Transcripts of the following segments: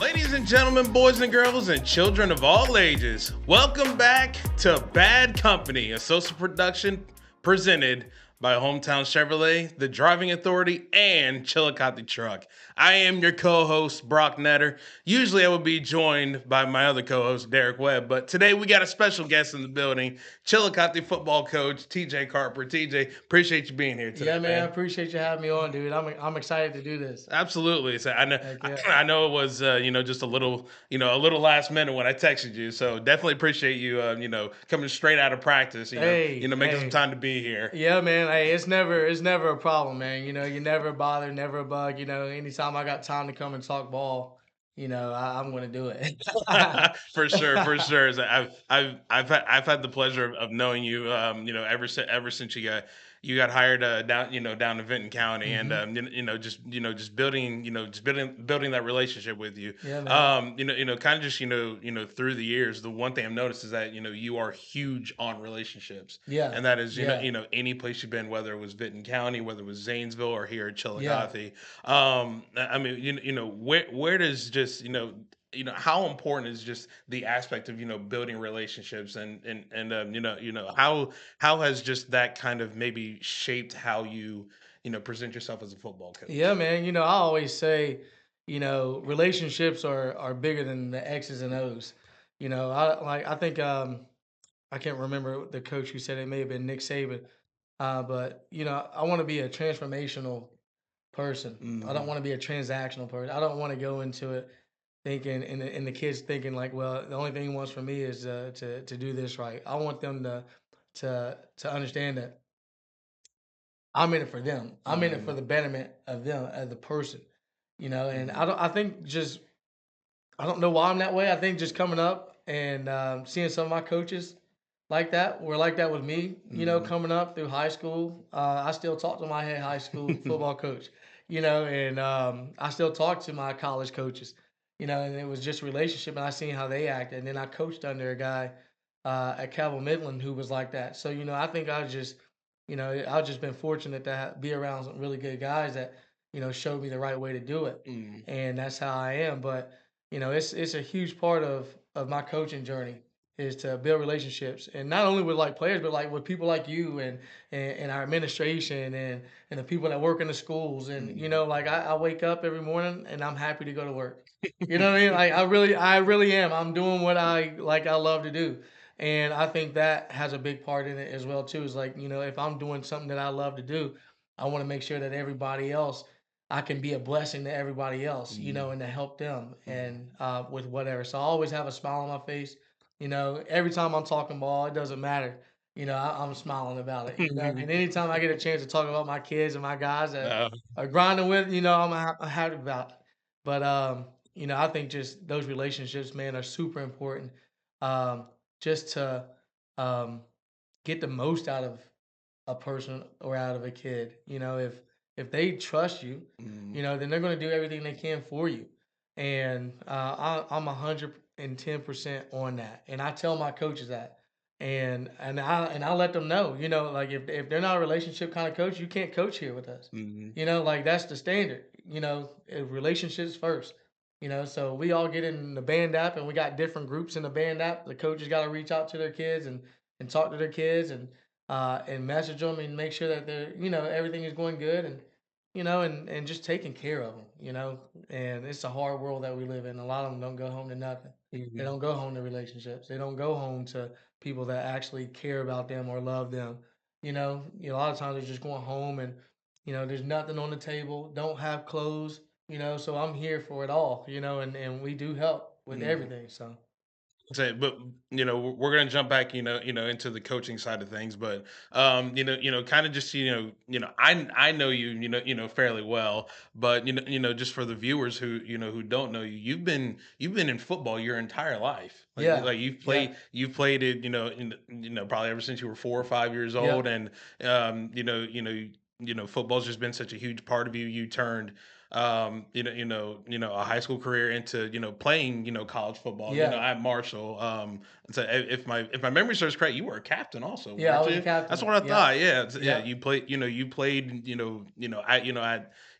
Ladies and gentlemen, boys and girls, and children of all ages, welcome back to BaD Company, a SOSA production presented by Hometown Chevrolet, The Driving Authority, and Chillicothe Truck. I am your co-host, Brock Netter. Usually I would be joined by my other co-host, Derek Webb, but today we got a special guest in the building, Chillicothe football coach, TJ Carper. TJ, appreciate you being here today, Yeah, man, I man. appreciate you having me on, dude. I'm excited to do this. Absolutely. So I know, Heck yeah. I know it was, just a little last minute when I texted you. So definitely appreciate you, coming straight out of practice. Hey, Making some hey. time to be here. Yeah, man. Hey, it's never a problem, man. You never bother, never a bug. Anytime I got time to come and talk ball, I'm gonna do it. For sure, for sure. So I've had the pleasure of knowing you, ever since you got hired down, down in Vinton County, and hmm just building, building that relationship with you. Yeah, man. Kind of just through the years, the one thing I've noticed is that you are huge on relationships, Yeah, and that is yeah, any place you've been, whether it was Vinton County, whether it was Zanesville, or here at yeah. Chillicothe. I mean, where does just how important is just the aspect of building relationships, and how has just that kind of maybe shaped how you present yourself as a football Yeah, coach. man. I always say, relationships are bigger than the X's and O's. I think I can't remember the coach who said it. It may have been Nick Saban. But I want to be a transformational person. I don't Hmm. want to be a transactional person. I don't want to go into it thinking and the kids thinking like, well, the only thing he wants from me is to do this right. I want them to understand that I'm in it for them. I'm in it for Hmm. the betterment of them as a person. And Hmm. I think just I don't know why I'm that way. I think just coming up and seeing some of my coaches like that were like that with me. Hmm. Coming up through high school, I still talk to my head high school football coach. And I still talk to my college coaches. And it was just a relationship, and I seen how they acted. And then I coached under a guy at Cabell Midland who was like that. So I think I've just been fortunate to be around some really good guys that showed me the right way to do it, Hmm. and that's how I am. But it's a huge part of my coaching journey is to build relationships, and not only with like players, but like with people like you and our administration and the people that work in the schools. And Hmm. like I wake up every morning and I'm happy to go to work. You know what I mean? Like I really am. I'm doing what I love to do. And I think that has a big part in it as well too. Is like, if I'm doing something that I love to do, I want to make sure that everybody else I can be a blessing to everybody else, and to help them Hmm. and with whatever. So I always have a smile on my face. Every time I'm talking ball, it doesn't matter. I'm smiling about it. And anytime I get a chance to talk about my kids and my guys that Uh, are grinding with, I'm happy about it. But I think just those relationships, man, are super important. Just to um, get the most out of a person or out of a kid. If they trust you, mm, then they're going to do everything they can for you. And I'm 110% on that, and I tell my coaches that, and I let them know, like if they're not a relationship kind of coach, you can't coach here with us. mm, Like that's the standard. Relationships first. So we all get in the band app, and we got different groups in the band app. The coaches got to reach out to their kids and talk to their kids and message them and make sure that they're everything is going good and and just taking care of them. And it's a hard world that we live in. A lot of them don't go home to nothing. They mhm, don't go home to relationships. They don't go home to people that actually care about them or love them. A lot of times they're just going home and there's nothing on the table, don't have clothes. So I'm here for it all. And we do help with mhm. everything. So Say, but we're gonna jump back, into the coaching side of things, but kind of just I know you, fairly well, but just for the viewers who don't know you, you've been in football your entire life, yeah, like yeah, you've played it, probably ever since you were 4 or 5 years yeah. old, and football's just been such a huge part of you. You turned, a high school career into, playing, college football, Yeah. at Marshall. So if my memory serves correct, you were a captain also, Yeah, I weren't was a you? That's captain. what I Yep. thought. Yeah, yeah. Yep. You played,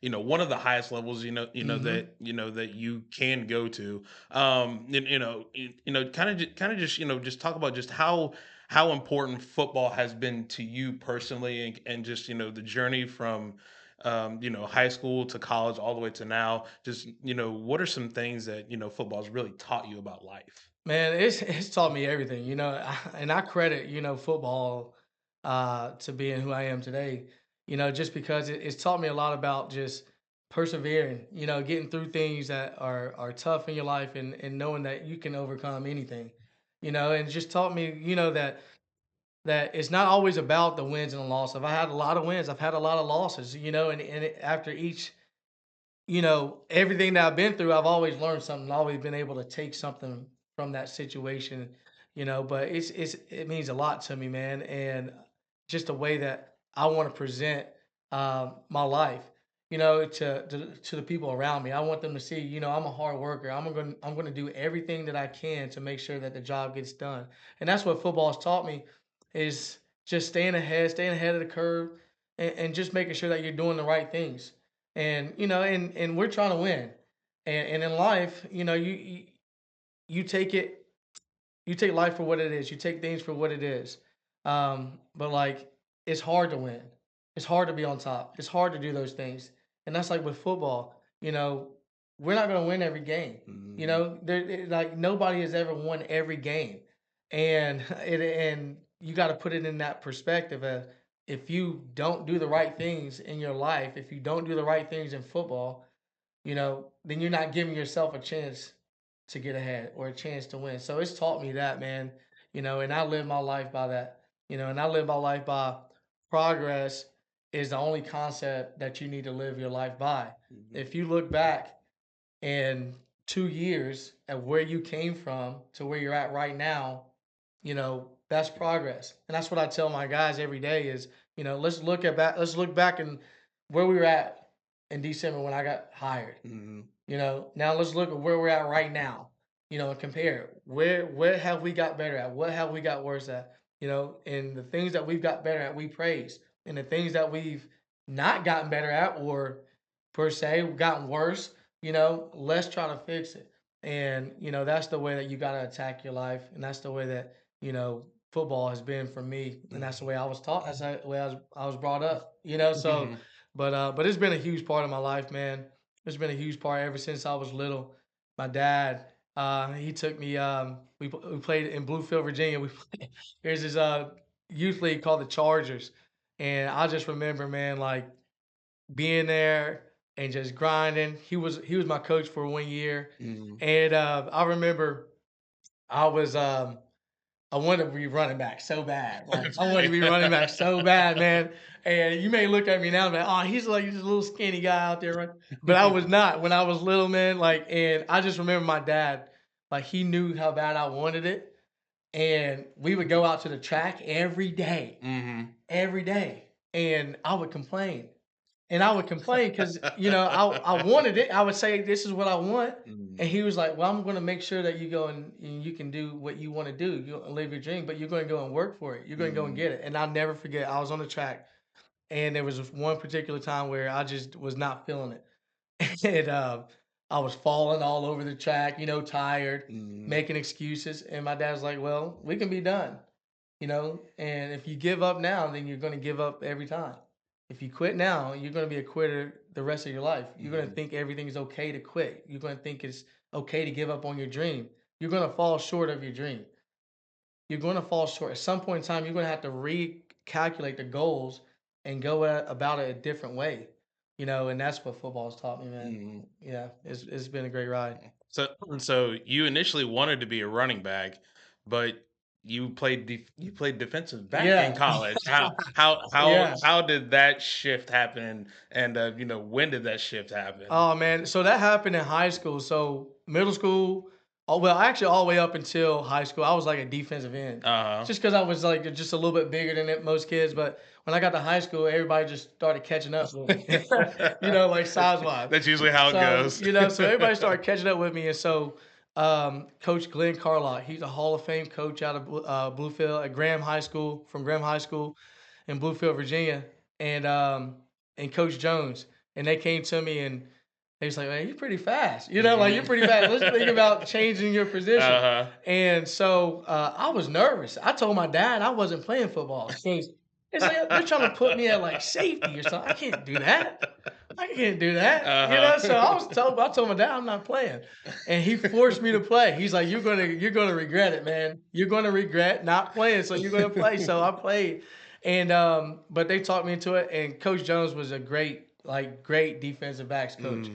at one of the highest levels, Mhm. that you can go to. Kind of just talk about just how important football has been to you personally, and just the journey from high school to college all the way to now. Just what are some things that football's really taught you about life? Man, it's taught me everything, and I credit, football to being who I am today, just because it's taught me a lot about just persevering, getting through things that are tough in your life, and knowing that you can overcome anything, and just taught me, that it's not always about the wins and the losses. I've had a lot of wins, I've had a lot of losses, after each, everything that I've been through, I've always learned something, always been able to take something from that situation, but it means a lot to me, man. And just the way that I want to present my life, to the people around me. I want them to see, I'm a hard worker. I'm going to do everything that I can to make sure that the job gets done. And that's what football has taught me is just staying ahead of the curve, and just making sure that you're doing the right things. And and we're trying to win. And in life, you take it, you take life for what it is. You take things for what it is. But like, it's hard to win. It's hard to be on top. It's hard to do those things. And that's like with football. We're not going to win every game. Mhm. Like nobody has ever won every game, and and you got to put it in that perspective of, if you don't do the right things in your life, if you don't do the right things in football, then you're not giving yourself a chance to get ahead or a chance to win. So it's taught me that, man, and I live my life by that, and I live my life by progress is the only concept that you need to live your life by. Mhm. If you look back in 2 years at where you came from to where you're at right now, that's progress. And that's what I tell my guys every day is, let's look back and where we were at in December when I got hired. Mhm. Now let's look at where we're at right now, and compare where have we got better at? What have we got worse at? And the things that we've got better at, we praise. And the things that we've not gotten better at, or per se gotten worse, let's try to fix it. And that's the way that you gotta attack your life. And that's the way that, football has been for me. And that's the way I was taught. That's the way I was brought up, so Mhm. but it's been a huge part of my life, man. It's been a huge part ever since I was little. My dad, he took me. We played in Bluefield, Virginia. There's this youth league called the Chargers, and I just remember, man, like being there and just grinding. He was my coach for 1 year, Mhm. and I remember I was I wanted to be running back so bad. Like I wanted to be running back so bad, man. And you may look at me now and be like, oh, he's like this little skinny guy out there, right? But I was not when I was little, man. Like, and I just remember my dad, like he knew how bad I wanted it. And we would go out to the track Mhm. every day. And I would complain. And I would complain because, I wanted it. I would say, "This is what I want." And Mhm. he was like, "Well, I'm gonna make sure that you go and you can do what you wanna do. You live your dream, but you're gonna go and work for it. You're gonna go and Mhm. get it." And I'll never forget, I was on the track, and there was this one particular time where I just was not feeling it. And, I was falling all over the track, tired, Mhm. making excuses, and my dad's like, "Well, we can be done." And if you give up now, then you're going to give up every time. If you quit now, you're going to be a quitter the rest of your life. You're going to Mhm. think everything's okay to quit. You're going to think it's okay to give up on your dream. You're going to fall short of your dream. You're going to fall short. At some point in time, you're going to have to recalculate the goals and go about it a different way. And that's what football's taught me, man. Mhm. Yeah, it's been a great ride. So you initially wanted to be a running back, but you played defensive back in Yeah. college. How how how Yeah. how did that shift happen? And when did that shift happen? Oh man, so that happened in high school. So middle school, oh well, actually all the way up until high school, I was like a defensive end, Uh-huh. just because I was like just a little bit bigger than most kids. But when I got to high school, everybody just started catching up with me, like size wise. That's usually how it So, goes. so everybody started catching up with me. And so, Coach Glenn Carlock, he's a Hall of Fame coach out of Bluefield at Graham High School, from Graham High School in Bluefield, Virginia, and Coach Jones. And they came to me and they was like, man, you're pretty fast. Like you're pretty fast. Let's think about changing your position. Uh-huh. And so I was nervous. I told my dad I wasn't playing football. It's like they're trying to put me at like safety or something. I can't do that. I can't do that. Uh-huh. So I told my dad I'm not playing. And he forced me to play. He's like, you're gonna regret it, man. You're gonna regret not playing. So you're gonna play. So I played. And but they talked me into it. And Coach Jones was a great defensive backs coach.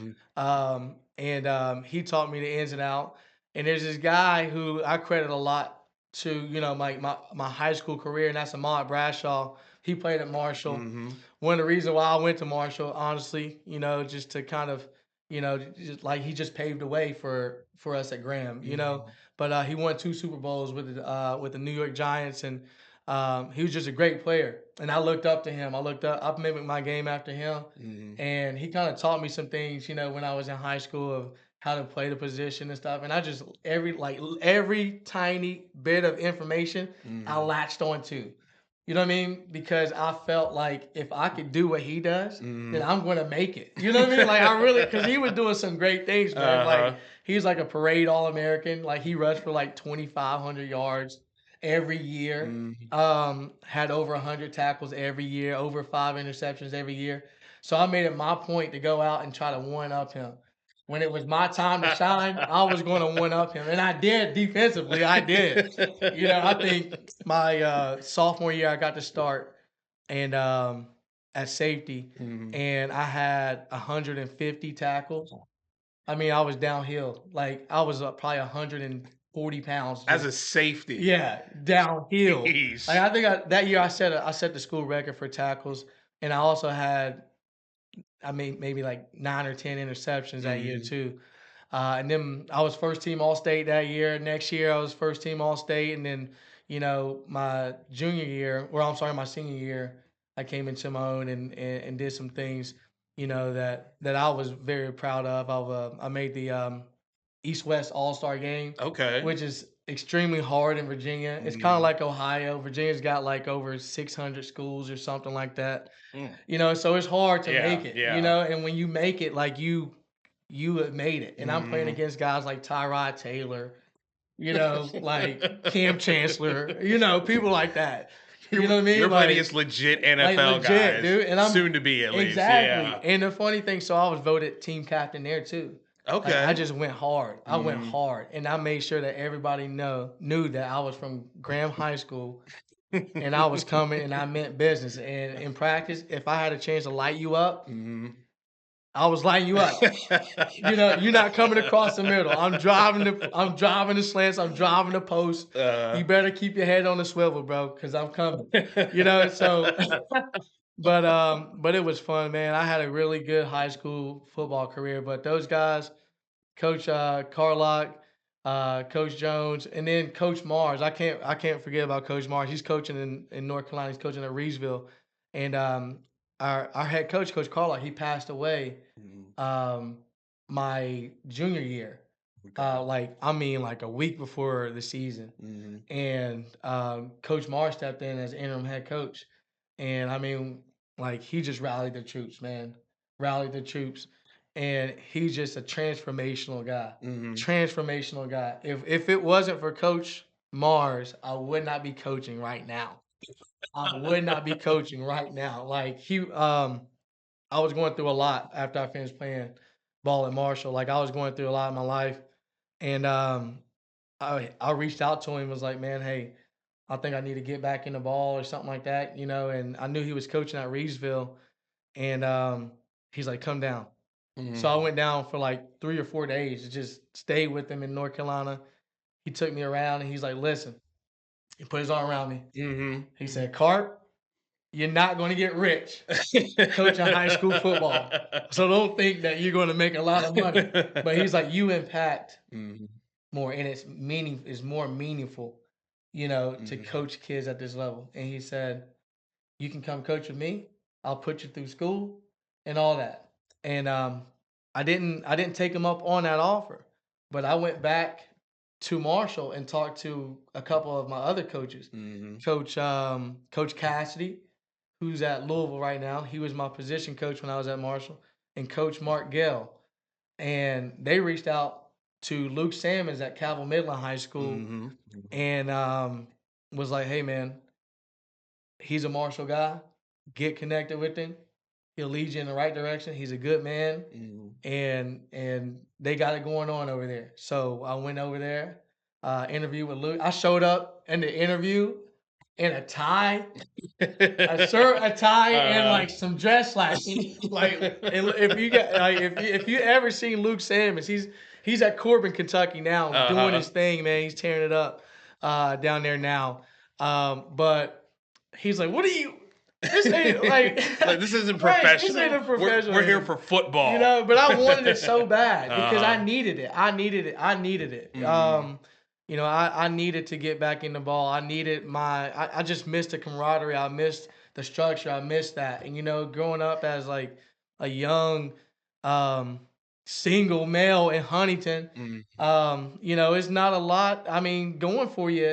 He taught me the ins and out. And there's this guy who I credit a lot to, my high school career, and that's Ahmad Bradshaw. He played at Marshall. One of the reasons why I went to Marshall, honestly, just to kind of, just like he just paved the way for us at Graham. But he won 2 Super Bowls with the New York Giants, and he was just a great player. And I looked up to him. I mimicked my game after him, and he kind of taught me some things, when I was in high school of how to play the position and stuff. And I just every tiny bit of information I latched onto. You know what I mean? Because I felt like if I could do what he does, then I'm gonna make it. You know what I mean? Like I really, because he was doing some great things, man. Like he was like a parade All-American. Like he rushed for like 2,500 yards every year. Had over 100 tackles every year, over 5 interceptions every year. So I made it my point to go out and try to one up him. When it was my time to shine, I was going to one up him, and I did defensively. I did. I think my sophomore year I got to start, and at safety, and I had 150 tackles. I mean, I was downhill. Like I was probably 140 pounds. As a safety. Yeah, downhill. Jeez. Like I think that year I set the school record for tackles, and I also had, I mean, maybe like 9 or 10 interceptions that year too. And then I was first team All State that year. Next year I was first team All State, and then my junior year, or I'm sorry, my senior year, I came into my own and did some things, that I was very proud of. I made the East West All Star game, Okay. which is extremely hard in Virginia. It's kind of like Ohio. Virginia's got like over 600 schools or something like that. So it's hard to make it. Yeah. And when you make it, like you have made it. And I'm playing against guys like Tyrod Taylor, like Cam Chancellor, people like that. You know what I mean? You're playing against legit NFL guys, dude. And I'm soon to be at least. exactly. Yeah. And the funny thing, so I was voted team captain there too. Okay. Like, I just went hard. I went hard, and I made sure that everybody knew that I was from Graham High School, and I was coming, and I meant business. And in practice, if I had a chance to light you up, I was lighting you up. You're not coming across the middle. I'm driving the slants. I'm driving the post. You better keep your head on the swivel, bro, because I'm coming. So. But it was fun, man. I had a really good high school football career. But those guys, Coach Carlock, Coach Jones, and then Coach Mars. I can't forget about Coach Mars. He's coaching in North Carolina. He's coaching at Reesville, and our head coach, Coach Carlock, he passed away my junior year. Like a week before the season, and Coach Mars stepped in as interim head coach, and I mean, like he just rallied the troops, man, rallied the troops, and he's just a transformational guy, transformational guy. If it wasn't for Coach Mars, I would not be coaching right now. I would not be coaching right now. Like I was going through a lot after I finished playing ball at Marshall. Like I was going through a lot in my life, and I reached out to him, was like, man, hey, I think I need to get back in the ball or something like that, And I knew he was coaching at Reesville, and he's like, come down. So I went down for like 3 or 4 days to just stay with him in North Carolina. He took me around, and he's like, listen. He put his arm around me. He said, Carp, you're not going to get rich coaching high school football. So don't think that you're going to make a lot of money. But he's like, you impact more, and it's more meaningful, to coach kids at this level. And he said, You can come coach with me. I'll put you through school and all that. And I didn't take him up on that offer, but I went back to Marshall and talked to a couple of my other coaches. Mhm. Coach Cassidy, who's at Louisville right now. He was my position coach when I was at Marshall, and Coach Mark Gale. And they reached out to Luke Salmons at Calvin Midland High School Mhm. Mhm. and was like, "Hey man, he's a Marshall guy. Get connected with him. He'll lead you in the right direction. He's a good man, Mhm. and they got it going on over there." So I went over there, interviewed with Luke. I showed up in the interview in a tie, a shirt, a tie, and Uh-huh. like some dress slacks. Like, and if you get like if you ever seen Luke Salmons, he's at Corbin, Kentucky now, doing Uh-huh. his thing, man. He's tearing it up down there now. But he's like, "What are you? This ain't like Like, this isn't right. This ain't professional. a We're here professionalism." for football. But I wanted it so bad because I Uh-huh. needed it. I needed it. I needed it. Mhm. I needed to get back in the ball. I just missed the camaraderie. I missed the structure. I missed that. And growing up as like a young um single male in Huntington, Mhm. it's not a lot, I mean, going for you,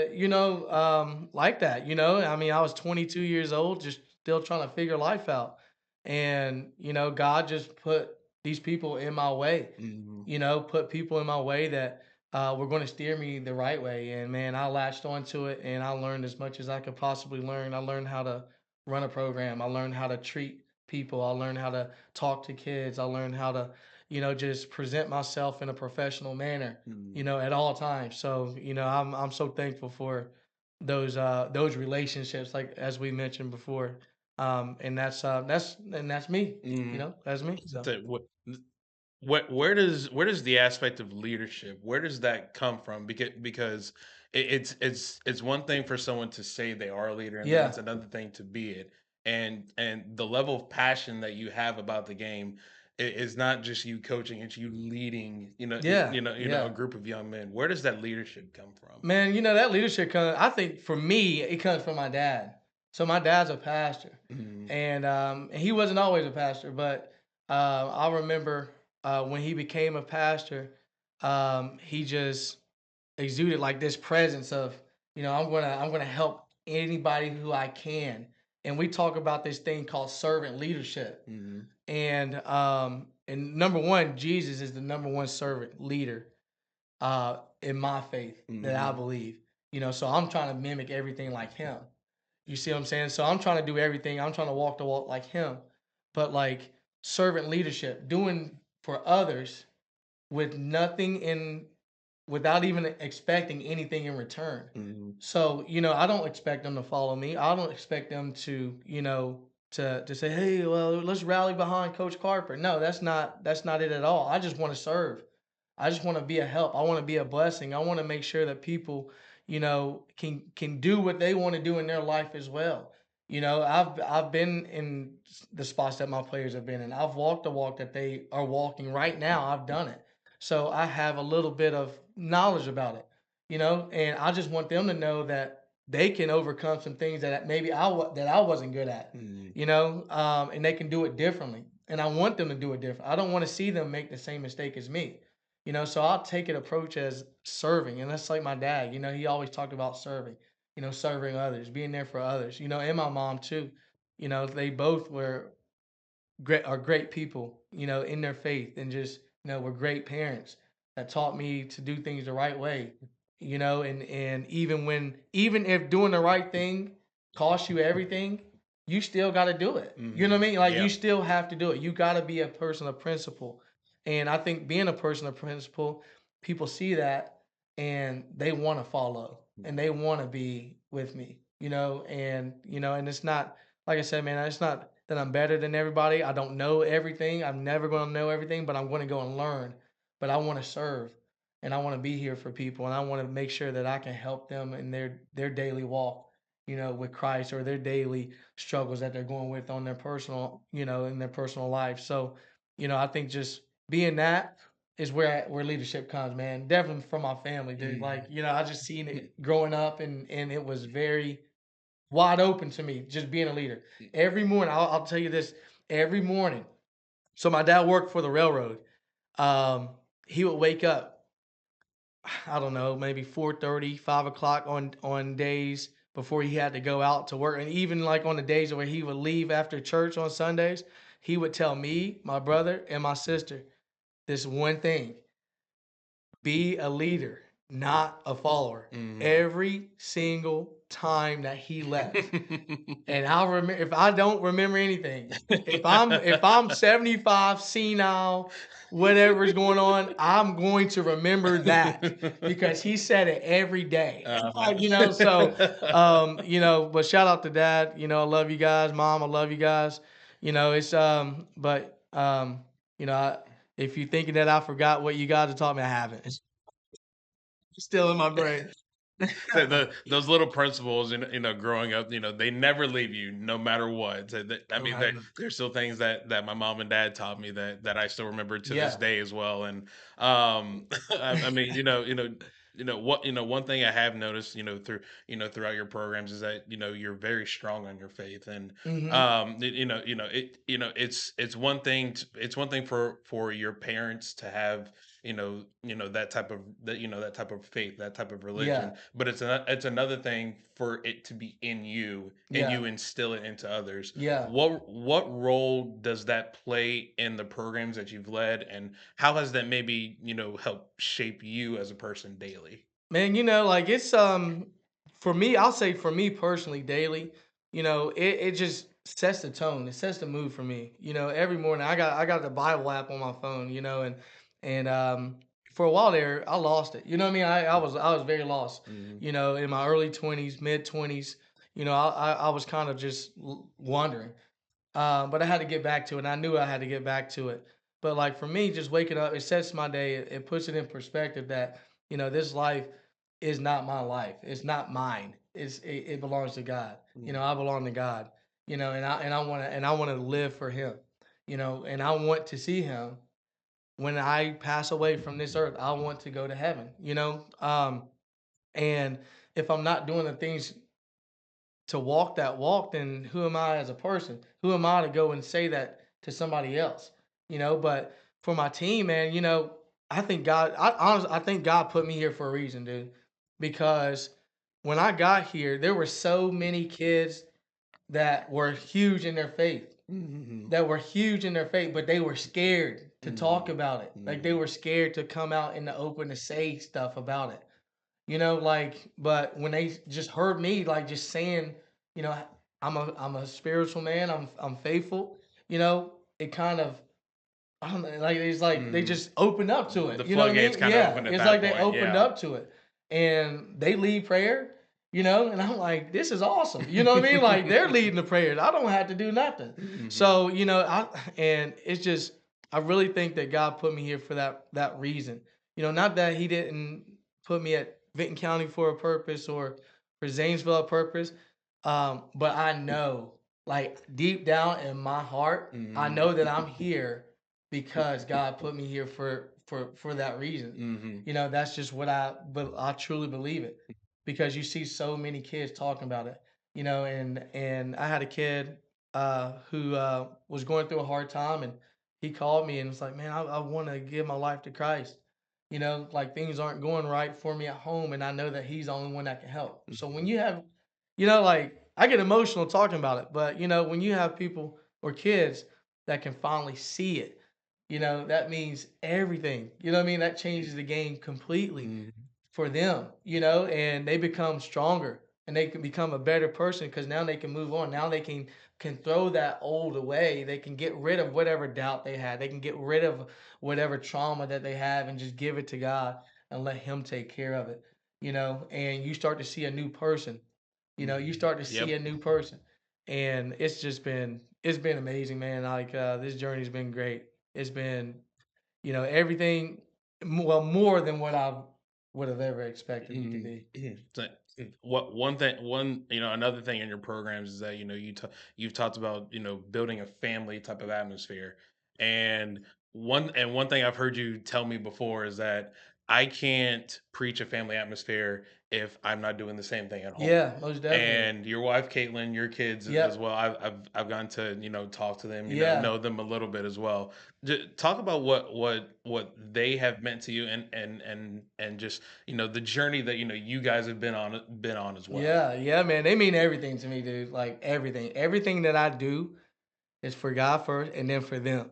like that, I mean, I was 22 years old, just still trying to figure life out. And, God just put these people in my way, Mhm. put people in my way that were going to steer me the right way. And man, I latched onto it and I learned as much as I could possibly learn. I learned how to run a program. I learned how to treat people. I learned how to talk to kids. I learned how to, just present myself in a professional manner, Mhm. at all times. So, I'm so thankful for those relationships, like as we mentioned before. And that's me. Mhm. That's me. So So where does the aspect of leadership, where does that come from? Because it's one thing for someone to say they are a leader, and then yeah, it's another thing to be it. And the level of passion that you have about the game is not just you coaching, it's you leading, yeah, a yeah. group of young men. Where does that leadership come from? Man, that leadership comes. I think for me, it comes from my dad. So my dad's a pastor, Mhm. and he wasn't always a pastor, but I remember when he became a pastor, he just exuded like this presence of, I'm gonna help anybody who I can. And we talk about this thing called servant leadership. Mhm. And number one, Jesus is the number one servant leader in my faith that I Mhm. believe. So I'm trying to mimic everything like him. You see what I'm saying? So I'm trying to do everything. I'm trying to walk the walk like him. But like servant leadership, doing for others with nothing in without even expecting anything in return. Mhm. So, I don't expect them to follow me. I don't expect them to, to say, "Hey, well, let's rally behind Coach Carper." No, that's not it at all. I just want to serve. I just want to be a help. I want to be a blessing. I want to make sure that people, can do what they want to do in their life as well. I've been in the spots that my players have been in. I've walked the walk that they are walking right now. I've done it. So I have a little bit of knowledge about it, and I just want them to know that they can overcome some things that maybe that I wasn't good at, Mhm. and they can do it differently. And I want them to do it different. I don't want to see them make the same mistake as me. So I'll take an approach as serving, and that's like my dad. He always talked about serving. Serving others, being there for others. And my mom too. They both are great people, in their faith, and just were great parents that taught me to do things the right way. And even if doing the right thing costs you everything, you still got to do it. You know what Mhm. I mean? Like you Yeah. still have to do it. You got to be a person of principle. And I think being a person of principle, people see that and they want to follow and they want to be with me. And it's not, like I said, man, it's not that I'm better than everybody. I don't know everything. I'm never going to know everything, but I'm going to go and learn. But I want to serve and I want to be here for people and I want to make sure that I can help them in their daily walk, with Christ, or their daily struggles that they're going with on their personal, in their personal life. So, I think just being that is where leadership comes, man. Definitely from my family, dude. Like, Mhm. I just seen it growing up and it was very wide open to me, just being a leader. Every morning, I'll tell you this, every morning. So my dad worked for the railroad. Um, he would wake up, I don't know, maybe 4:30, 5 o'clock on days before he had to go out to work. And even like on the days where he would leave after church on Sundays, he would tell me, my brother, and my sister this one thing: be a leader, not a follower. Mm. Every single time that he left. And I'll remember, if I don't remember anything, if I'm 75, senile, whatever's going on, I'm going to remember that because he said it every day. So but shout out to dad. I love you guys. Mom, I love you guys. It's but I, if you're thinking that I forgot what you guys have taught me, I haven't. It's still in my brain. Those little principles, growing up, they never leave you, no matter what. So I mean, Right. there's still things that my mom and dad taught me that I still remember to this Yeah. day as well. And I mean, one thing I have noticed, throughout your programs is that you're very strong on your faith, and Hmm. it's one thing for your parents to have that type of faith, that type of religion, Yeah. but it's another thing for it to be in you and Yeah. you instill it into others. Yeah. What role does that play in the programs that you've led, and how has that maybe helped shape you as a person daily? Man, like it's for me, I'll say for me personally, daily, it just sets the tone. It sets the mood for me. Every morning I got the Bible app on my phone, and for a while there I lost it. You know what I mean? I was very lost. Mhm. In my early 20s, mid 20s, I was kind of just wandering. But I had to get back to it. And I knew I had to get back to it. But like for me, just waking up, it sets my day. It puts it in perspective that this life is not my life. It's not mine. It belongs to God. Mm. I belong to God. And I want to live for Him. And I want to see Him when I pass away from this earth. I want to go to heaven. And if I'm not doing the things to walk that walk, then who am I as a person? Who am I to go and say that to somebody else? But for my team, man, I think God, I honestly, I think God put me here for a reason, dude. Because when I got here, there were so many kids that were huge in their faith, Mhm. but they were scared to talk Mhm. about it. Like they Mhm. were scared to come out in the open to say stuff about it. But when they just heard me like just saying, you know, I'm a spiritual man, I'm faithful, it kind of, I don't know, like it's like they Mhm. just opened up to The it. You know what I floodgates mean? kind of Yeah. opened at It's that like they point. opened Yeah. up to it. And they lead prayer, and I'm like, this is awesome. You know what I mean? Like they're leading the prayers. I don't have to do nothing. Mhm. So, and it's just I really think that God put me here for that reason. Not that he didn't put me at Vinton County for a purpose or for Zanesville a purpose. But I know, like deep down in my heart, I Mhm. know that I'm here because God put me here for that reason. Mhm. That's just what but I truly believe it because you see so many kids talking about it. And I had a kid who was going through a hard time, and he called me and was like, "Man, I want to give my life to Christ." Like things aren't going right for me at home, and I know that He's the only one that can help. So when you have, like I get emotional talking about it, but when you have people or kids that can finally see it, that means everything. You know what I mean? That changes the game completely Mhm. for them, and they become stronger and they can become a better person because now they can move on. Now they can throw that old away. They can get rid of whatever doubt they had. They can get rid of whatever trauma that they have and just give it to God and let Him take care of it. And you start to see a new person. You Mhm. start to see Yep. a new person. And it's been amazing, man. Like this journey's been great. It's been, everything, well, more than what I would have ever expected it to Mhm. be. Mhm. So, what one thing, another thing in your programs is that you've talked about building a family type of atmosphere, and one thing I've heard you tell me before is that I can't preach a family atmosphere if I'm not doing the same thing at home. Yeah, most definitely. And your wife, Caitlin, your kids as Yep. well. I've gotten to talk to them, Yeah. know them a little bit as well. Talk about what they have meant to you, and just the journey that you guys have been on as well. Yeah, yeah, man. They mean everything to me, dude. Like everything. Everything that I do is for God first and then for them.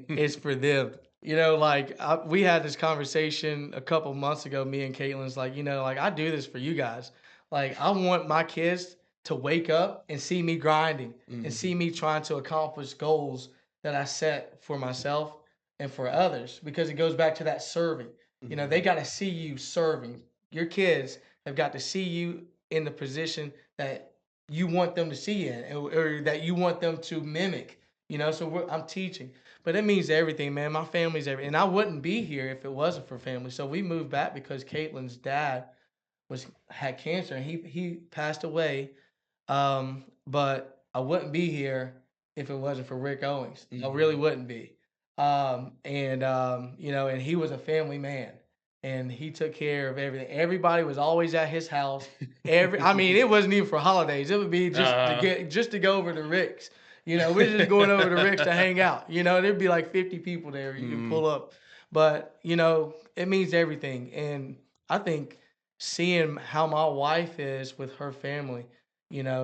It's for them. We had this conversation a couple months ago, me and Caitlin's like, like I do this for you guys. Like I want my kids to wake up and see me grinding and Mhm, see me trying to accomplish goals that I set for myself and for others because it goes back to that serving. They mhm, got to see you serving. Your kids have got to see you in the position that you want them to see in or that you want them to mimic. So I'm teaching. But it means everything, man. My family's everything. And I wouldn't be here if it wasn't for family. So we moved back because Caitlin's dad had cancer and he passed away. But I wouldn't be here if it wasn't for Rick Owens. I really mhm. wouldn't be. And he was a family man and he took care of everything. Everybody was always at his house. I mean, it wasn't even for holidays. It would be uh, just to go over to Rick's. We're just going over to Rick's to hang out. There'd be like 50 people there. You can mhm, pull up. But, it means everything. And I think seeing how my wife is with her family,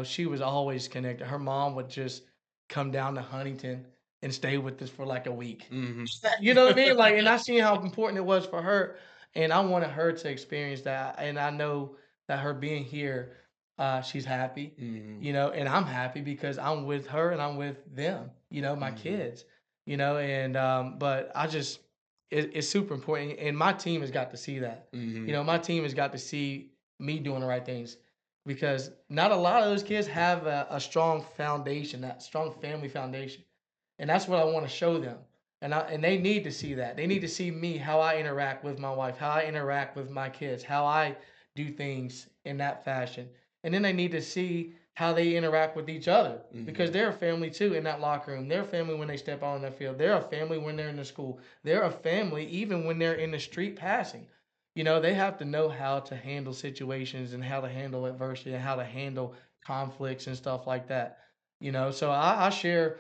she was always connected. Her mom would just come down to Huntington and stay with us for like a week. mhm. You know what I mean? Like, and I seen how important it was for her, and I wanted her to experience that. And I know that her being here, she's happy, Mhm, and I'm happy because I'm with her and I'm with them, my mhm, kids, and but it's super important. And my team has got to see that. mhm, My team has got to see me doing the right things because not a lot of those kids have a strong foundation, that strong family foundation. And that's what I want to show them. And they need to see that. They need to see me, how I interact with my wife, how I interact with my kids, how I do things in that fashion. And then they need to see how they interact with each other because mhm, they're a family too in that locker room. They're a family when they step on the field. They're a family when they're in the school. They're a family even when they're in the street passing. They have to know how to handle situations and how to handle adversity and how to handle conflicts and stuff like that. So I share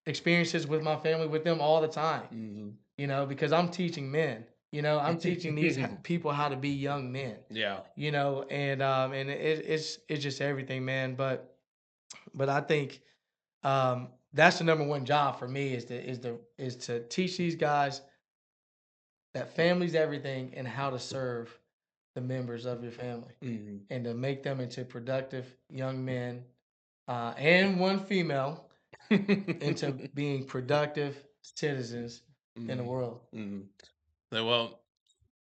experiences with my family with them all the time, mhm. because I'm teaching men. I'm teaching these people how to be young men. Yeah. It's just everything, man. But I think that's the number one job for me is to teach these guys that family's everything and how to serve the members of your family Mhm. and to make them into productive young men and one female into being productive citizens in the Mhm, world. mhm. Well,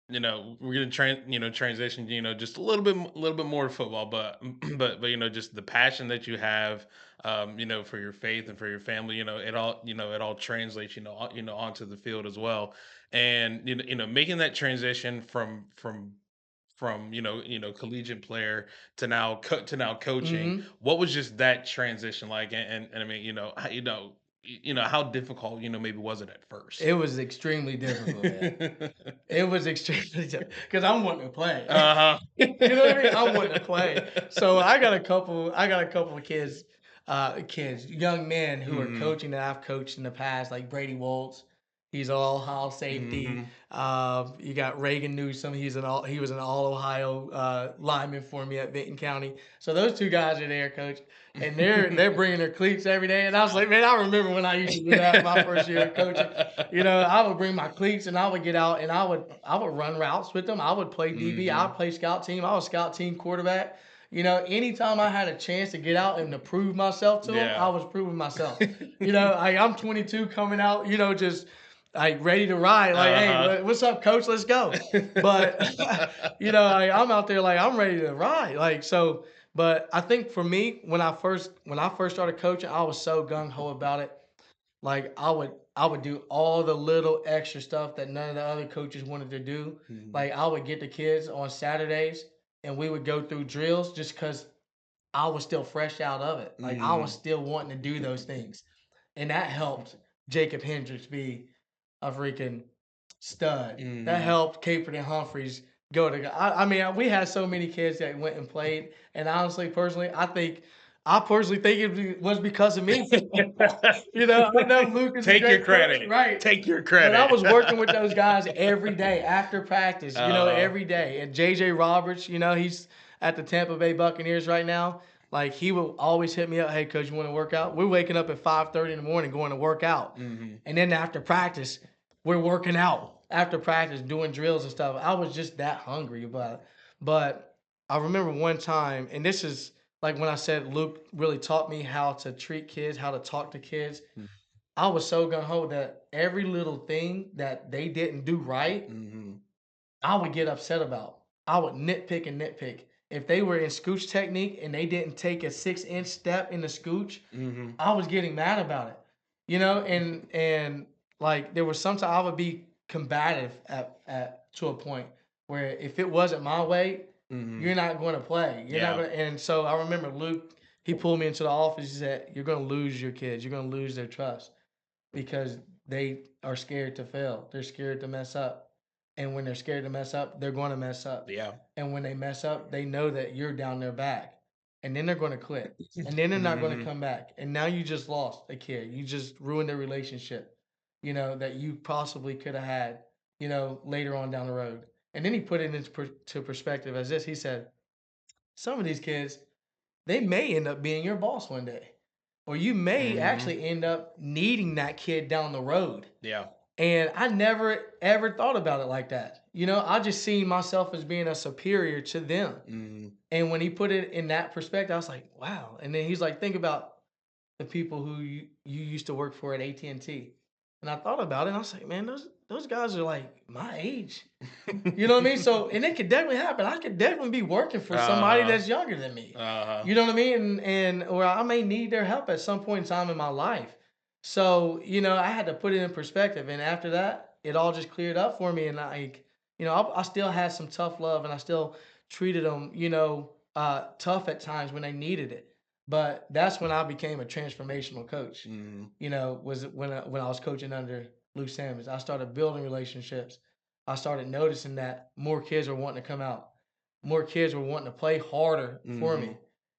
we're gonna transition, just a little bit more to football, but but just the passion that you have, for your faith and for your family, it all translates, onto the field as well, and making that transition from collegiate player to now coaching. Hmm. What was just that transition like? And I mean, how difficult maybe was it at first? It was extremely difficult, man. It was extremely because I'm wanting to play. Uh-huh. You know what I mean? I want to play. So I got a couple of young men who are Mhm, coaching that I've coached in the past, like Brady Waltz. He's an all Ohio safety. mhm. You got Reagan Newsom. He was an all Ohio lineman for me at Benton County. So those two guys are there, coach, and they're bringing their cleats every day. And I was like, man, I remember when I used to do that my first year of coaching. I would bring my cleats and I would get out and I would run routes with them. I would play DB. I'd Mhm. play scout team. I was scout team quarterback. Anytime I had a chance to get out and to prove myself to them, I Yeah. was proving myself. I'm 22 coming out, just like ready to ride. Like, hey, Uh-huh. what's up, coach? Let's go. But I'm out there like I'm ready to ride. Like so. But I think for me, when I first started coaching, I was so gung ho about it. Like I would do all the little extra stuff that none of the other coaches wanted to do. Mhm, Like I would get the kids on Saturdays and we would go through drills just because I was still fresh out of it. Like I was mhm. still wanting to do those things. And that helped Jacob Hendricks be a freaking stud. That Mhm. helped Capert and Humphreys go to. I mean, we had so many kids that went and played, and honestly, personally, I personally think was because of me. I know Luke is a Take your great coach, credit. right? Take your But I credit. was working with those guys every day after practice, Uh-huh. every day. And JJ Roberts, he's at the Tampa Bay Buccaneers right now. Like he will always hit me up, hey coach, you want to work out? We're waking up at 5:30 in the morning going to work out. Mhm. And then after practice, we're working out. After practice, doing drills and stuff. I was just that hungry about it. But I remember one time, and this is like when I said Luke really taught me how to treat kids, how to talk to kids. I was so gung ho that every little thing that they didn't do right, Mhm. I would get upset about. I would nitpick and nitpick. If they were in scooch technique and they didn't take a 6-inch step in the scooch, Mhm. I was getting mad about it. And like there was sometimes I would be combative at to a point where if it wasn't my way, Mhm. you're not going to play. You're not Yeah. going to. And so I remember Luke, he pulled me into the office. He said, "You're going to lose your kids. You're going to lose their trust." Because they are scared to fail. They're scared to mess up. And when they're scared to mess up, they're going to mess up. Yeah. And when they mess up, they know that you're down their back. And then they're going to quit. And then they're not going to Mhm. come back. And now you just lost a kid. You just ruined their relationship, that you possibly could have had, later on down the road. And then he put it into to perspective as this. He said, some of these kids, they may end up being your boss one day. Or you may Mhm. actually end up needing that kid down the road. Yeah. And I never ever thought about it like that. I just seen myself as being a superior to them. Mhm. And when he put it in that perspective, I was like, wow. And then he's like, think about the people who you used to work for at AT&T. And I thought about it and I was like, man, those guys are like my age. You know what I mean? So, and it could definitely happen. I could definitely be working for somebody Uh-huh. that's younger than me. Uh-huh. You know what I mean? And or I may need their help at some point in time in my life. So, I had to put it in perspective. And after that, it all just cleared up for me. And I still had some tough love and I still treated them, tough at times when they needed it. But that's when I became a transformational coach. Mhm. Was when I was coaching under Lou Simmons. I started building relationships. I started noticing that more kids were wanting to come out. More kids were wanting to play harder for me. Mhm.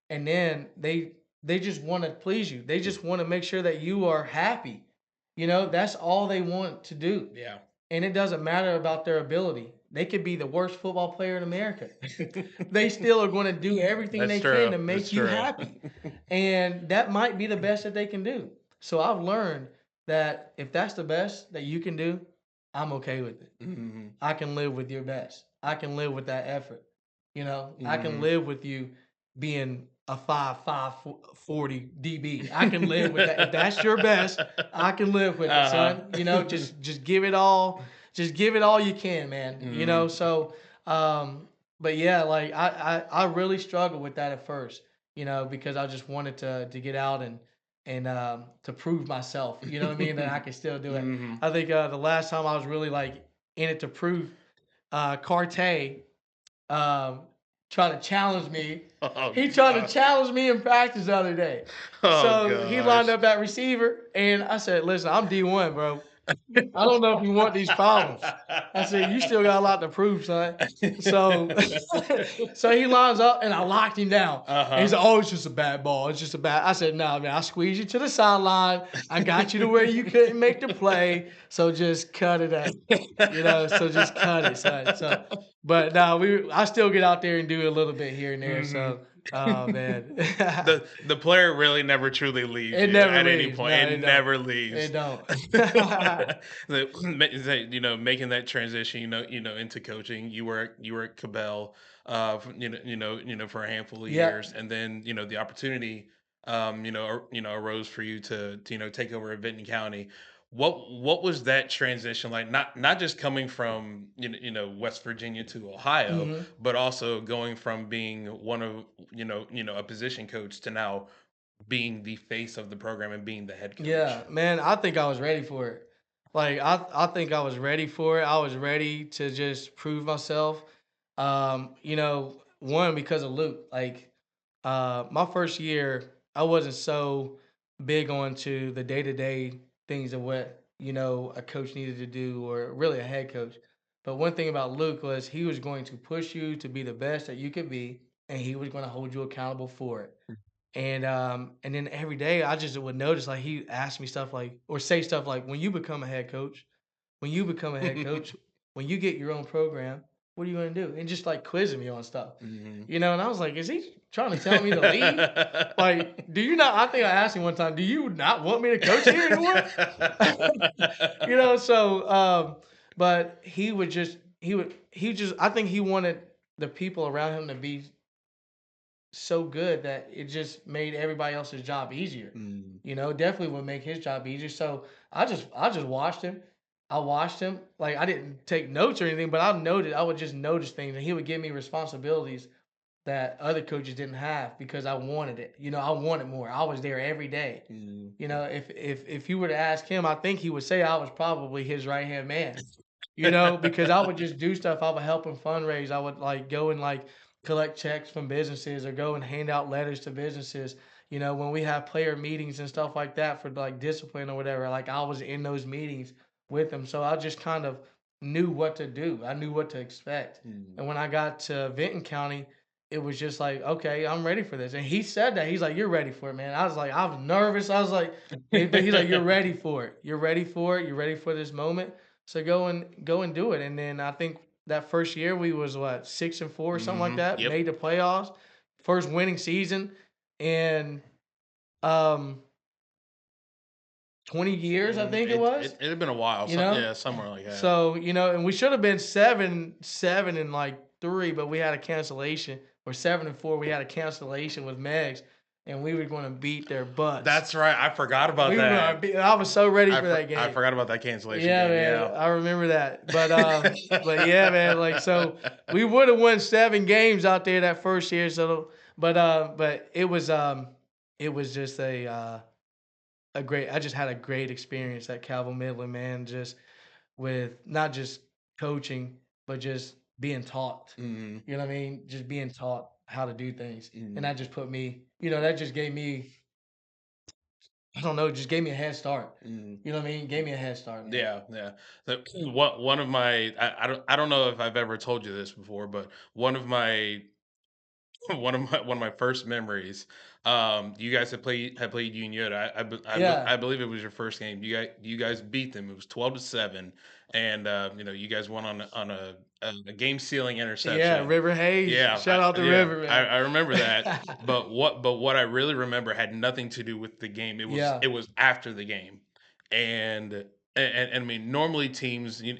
And then they just want to please you. They just want to make sure that you are happy. That's all they want to do. Yeah. And it doesn't matter about their ability. They could be the worst football player in America. They still are going to do everything That's they can true. to That's make you true. happy. And that might be the best that they can do. So I've learned that if that's the best that you can do, I'm okay with it. Mhm. I can live with your best. I can live with that effort. I can Mhm. live with you being a 5'5" 40 DB. I can live with that. If that's your best, I can live with it, Uh-huh. son. Just give it all. Just give it all you can, man. Mhm. So but yeah, like I really struggled with that at first, because I just wanted to get out and to prove myself, you know what I mean, that I can still do it. Mhm. I think the last time I was really like in it to prove Carte um, tried to challenge me. Oh He tried to god. challenge me in practice the other day. Oh So he lined gosh. up at receiver, and I said, "Listen, I'm D1, bro. I don't know if you want these problems." I said, "You still got a lot to prove, son." So, so he lines up, and I locked him down. And he Uh-huh. said, "Oh, it's just a bad ball. It's just a bad." I said, "No, man. I squeezed you to the sideline. I got you to where you couldn't make the play. So just cut it out." So just cut it, son. So, but no, I still get out there and do a little bit here and there. Mhm. So, oh man, The player really never truly leaves it you never at any leaves. point. No, It it don't. never It leaves. don't. Making that transition, into coaching. You were at Cabell, for a handful of years, Yep. and then the opportunity, arose for you to take over at Benton County. What was that transition like? Not just coming from West Virginia to Ohio, hmm but also going from being one of a position coach to now being the face of the program and being the head Yeah, coach. man. I think I was ready for it. Like I think I was ready for it. I was ready to just prove myself. One because of Luke. Like my first year, I wasn't so big on to the day to day things of what a coach needed to do, or really a head coach. But one thing about Luke was he was going to push you to be the best that you could be, and he was going to hold you accountable for it. And then every day I just would notice like he asked me stuff like or say stuff like when you become a head coach, when you become a head coach, when you get your own program, what are you gonna do? And just like quizzing me on stuff. Mhm. And I was like, is he trying to tell me to leave? Like, do you not I think I asked him one time, do you not want me to coach here anymore? But he just I think he wanted the people around him to be so good that it just made everybody else's job easier. Mm. Definitely would make his job easier. So I just watched him. I watched him. Like I didn't take notes or anything, but I would just notice things and he would give me responsibilities that other coaches didn't have because I wanted it. I wanted more. I was there every day. Mm. If you were to ask him, I think he would say I was probably his right hand man. Because I would just do stuff. I would help him fundraise. I would like go and like collect checks from businesses or go and hand out letters to businesses. When we have player meetings and stuff like that for like discipline or whatever, like I was in those meetings with him. So I just kind of knew what to do. I knew what to expect. Mm. And when I got to Vinton County, it was just like, okay, I'm ready for this. And he said that. He's like, you're ready for it, man. I was nervous. I was like, but he's like, you're ready for it. You're ready for it. You're ready for this moment. So go and do it. And then I think that first year we was what 6-4 or something like Mhm. that. Yep. Made the playoffs, first winning season in um 20 years I Mm. think it was. It had been a while. You know, Yeah, somewhere like that. so and we should have been 7-7 and like 3, but we had a cancellation, or 7-4. We had a cancellation with Megs, and we were going to beat their butts. That's right. I forgot about We were gonna that. beat, I was so ready for that I game. forgot about that cancellation Yeah, game. man, Yeah. I remember that. But yeah, man, like so we would have won 7 games out there that first year. But it was just a great. I just had a great experience at Calvin Midland, man. Just with not just coaching, but just being taught. Mhm. You know what I mean? Just being taught how to do things, and Mhm. that just put me. That just gave me. I don't know, just gave me a head start. Mhm. You know what I mean? Gave me a head start, man. Yeah, yeah. So one of my I don't know if I've ever told you this before, but one of my one of my first memories. You guys had played Union. Yeah, I believe it was your first game. You guys beat them. It was 12-7, and you guys won on a game sealing yeah. interception. River Hayes, Yeah, shout out to yeah, River, I, man. I remember that. But what I really remember had nothing to do with the game. It was Yeah. it was after the game, and and I mean normally teams they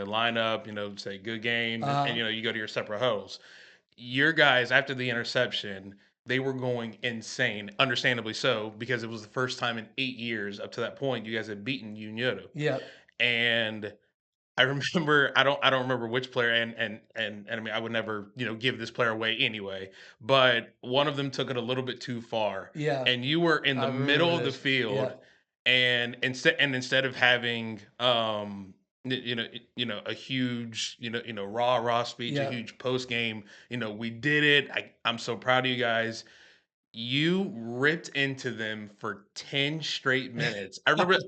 line up, say good game, and Uh-huh. you go to your separate huddles. Your guys, after the interception, they were going insane, understandably so, because it was the first time in 8 years up to that point you guys had beaten Unioto. Yep. And I remember I don't remember which player, and I mean I would never give this player away anyway, but one of them took it a little bit too far, Yeah. and you were in I the remember middle of the this. field, Yeah. and instead of having a huge rah speech, a Yeah. huge post game, we did it. I'm so proud of you guys. You ripped into them for 10 straight minutes. I remember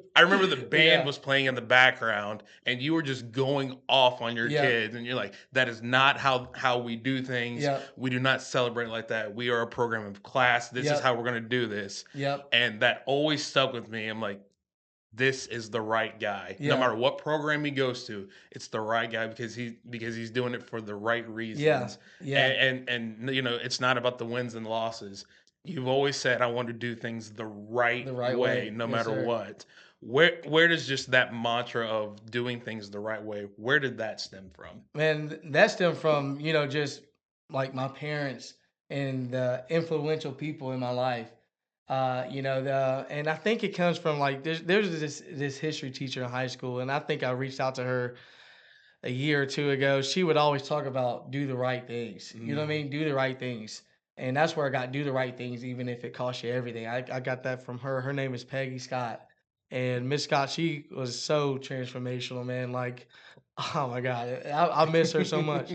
the band Yeah. was playing in the background and you were just going off on your Yep. kids, and you're like, that is not how we do things. Yep. We do not celebrate like that. We are a program of class. This is how Yep. we're going to do this. Yep. And that always stuck with me. I'm like, this is the right guy. No Yeah. matter what program he goes to, it's the right guy because he's doing it for the right Yeah. reasons. Yeah. And it's not about the wins and losses. You've always said I want to do things the right The right way, way. no Yes, matter sir. what. Where does just that mantra of doing things the right way, where did that stem from? Man, that stemmed from, just like my parents and the influential people in my life. And I think it comes from like there's this history teacher in high school, and I think I reached out to her a year or two ago. She would always talk about do the right things. You know what I Mm. mean? Do the right things. And that's where I got do the right things, even if it costs you everything. I got that from her. Her name is Peggy Scott. And Miss Scott, she was so transformational, man. Like, oh my God, I miss her so much.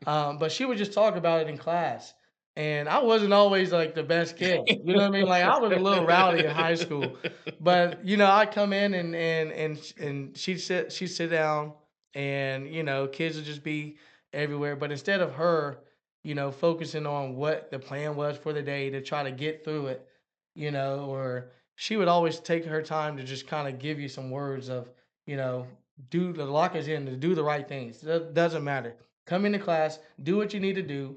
But she would just talk about it in class. And I wasn't always like the best kid. You know what I mean? Like I was a little rowdy in high school, but I'd come in and she'd sit down, and kids would just be everywhere. But instead of her, focusing on what the plan was for the day to try to get through it, or she would always take her time to just kind of give you some words of, you know, do the lock us in to do the right things. Doesn't matter. Come into class, do what you need to do,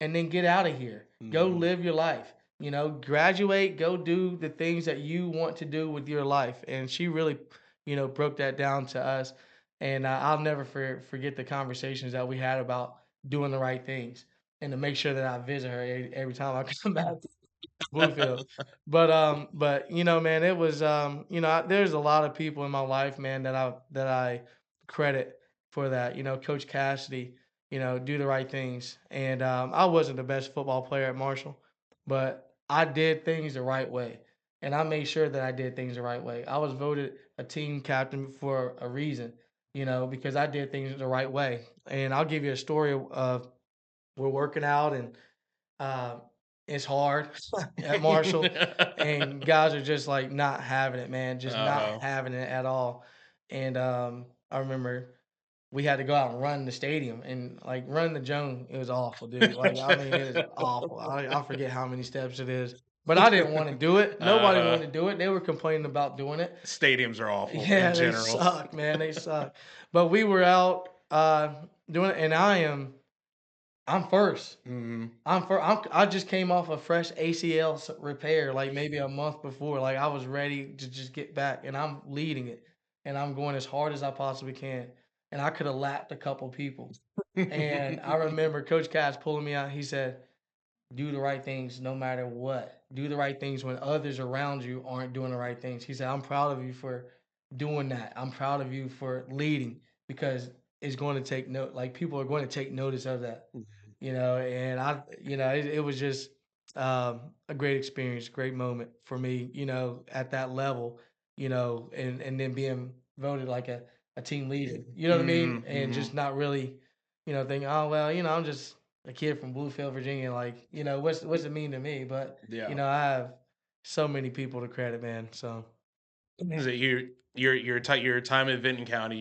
and then get out of here. Go Mhm. live your life. Graduate, go do the things that you want to do with your life. And she really, broke that down to us. And I'll never forget the conversations that we had about doing the right things and to make sure that I visit her every time I come back to Bluefield. But man, it was there's a lot of people in my life, man, that I credit for that. Coach Cassidy, do the right things. And I wasn't the best football player at Marshall, but I did things the right way. And I made sure that I did things the right way. I was voted a team captain for a reason, because I did things the right way. And I'll give you a story of we're working out, and uh, it's hard at Marshall, and guys are just like not having it, man, just not Uh-huh. having it at all. And I remember we had to go out and run the stadium and like run the Joan. It was awful, dude. Like I mean, it is awful. I forget how many steps it is, but I didn't want to do it. Nobody Uh-huh. wanted to do it. They were complaining about doing it. Stadiums are awful in Yeah, they general. suck, man. They suck. But we were out doing it, and I'm first. Mhm. I just came off a fresh ACL repair, like maybe a month before. Like I was ready to just get back, and I'm leading it, and I'm going as hard as I possibly can. And I could have lapped a couple people. And I remember Coach Cass pulling me out. He said, do the right things no matter what. Do the right things when others around you aren't doing the right things. He said, I'm proud of you for doing that. I'm proud of you for leading because it's going to take note, like people are going to take notice of that, and it was just a great experience, great moment for me, at that level, and then being voted like a team leader, you know what I mean? Mhm, And just mhm. not really, thinking, oh, well, I'm just a kid from Bluefield, Virginia. Like, what's it mean to me? But Yeah. I have so many people to credit, man. So Is it your time at Vinton County,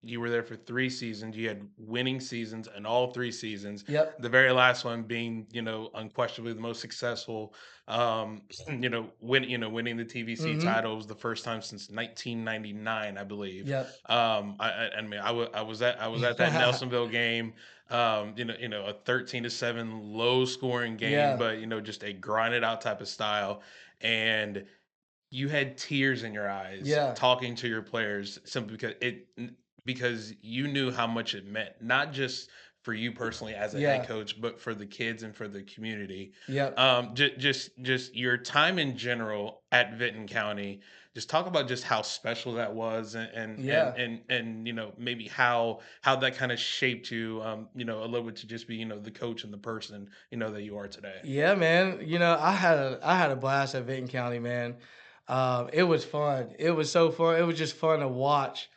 you were there for 3 seasons, you had winning seasons in all 3 seasons, yep. the very last one being, unquestionably the most successful, winning the TVC Mm-hmm. title was the first time since 1999, I believe. Yep. I mean, I was at that Nelsonville game, a 13-7 low scoring game, Yeah. but, just a grinded out type of style, and you had tears in your eyes Yeah. talking to your players simply because you knew how much it meant, not just for you personally as a head Yeah. coach, but for the kids and for the community. Yep. Just your time in general at Vinton County. Just talk about just how special that was, Yeah. and maybe how that kind of shaped you, a little bit to just be the coach and the person that you are today. Yeah, man. I had a blast at Vinton County, man. It was fun. It was so fun. It was just fun to watch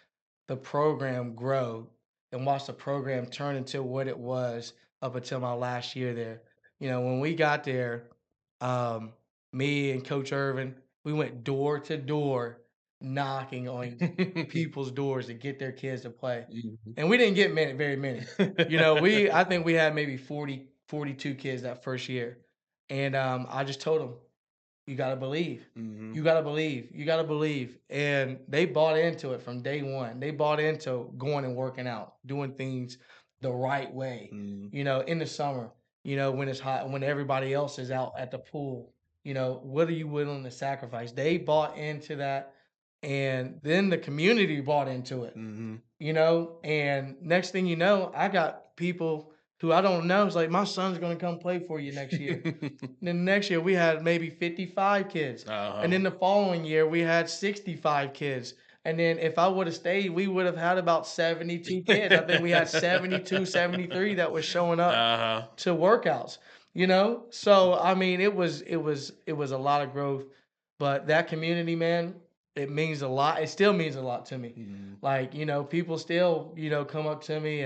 the program grow and watch the program turn into what it was up until my last year there. When we got there, um, me and Coach Irvin, we went door to door knocking on people's doors to get their kids to play. Mhm. And we didn't get very many. I think we had maybe 40, 42 kids that first year. And I just told them, you gotta believe. Mhm. You gotta believe. You gotta believe. And they bought into it from day one. They bought into going and working out, doing things the right way. Mhm. In the summer, when it's hot, when everybody else is out at the pool, what are you willing to sacrifice? They bought into that. And then the community bought into it, Mhm. and next thing you know, I got people who I don't know. It's like, my son's gonna come play for you next year. Then the next year we had maybe 55 kids. And Uh-huh. then the following year we had 65 kids. And then if I would have stayed, we would have had about 72 kids. I think we had 72, 73 that was showing up Uh-huh. to workouts, So I mean, it was a lot of growth, but that community, man, it means a lot. It still means a lot to me. Mhm. Like, people still, come up to me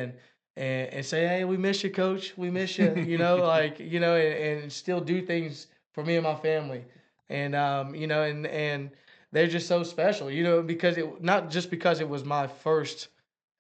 and say, "Hey, we miss you, coach. We miss you." Like and still do things for me and my family, and they're just so special, because it not just because it was my first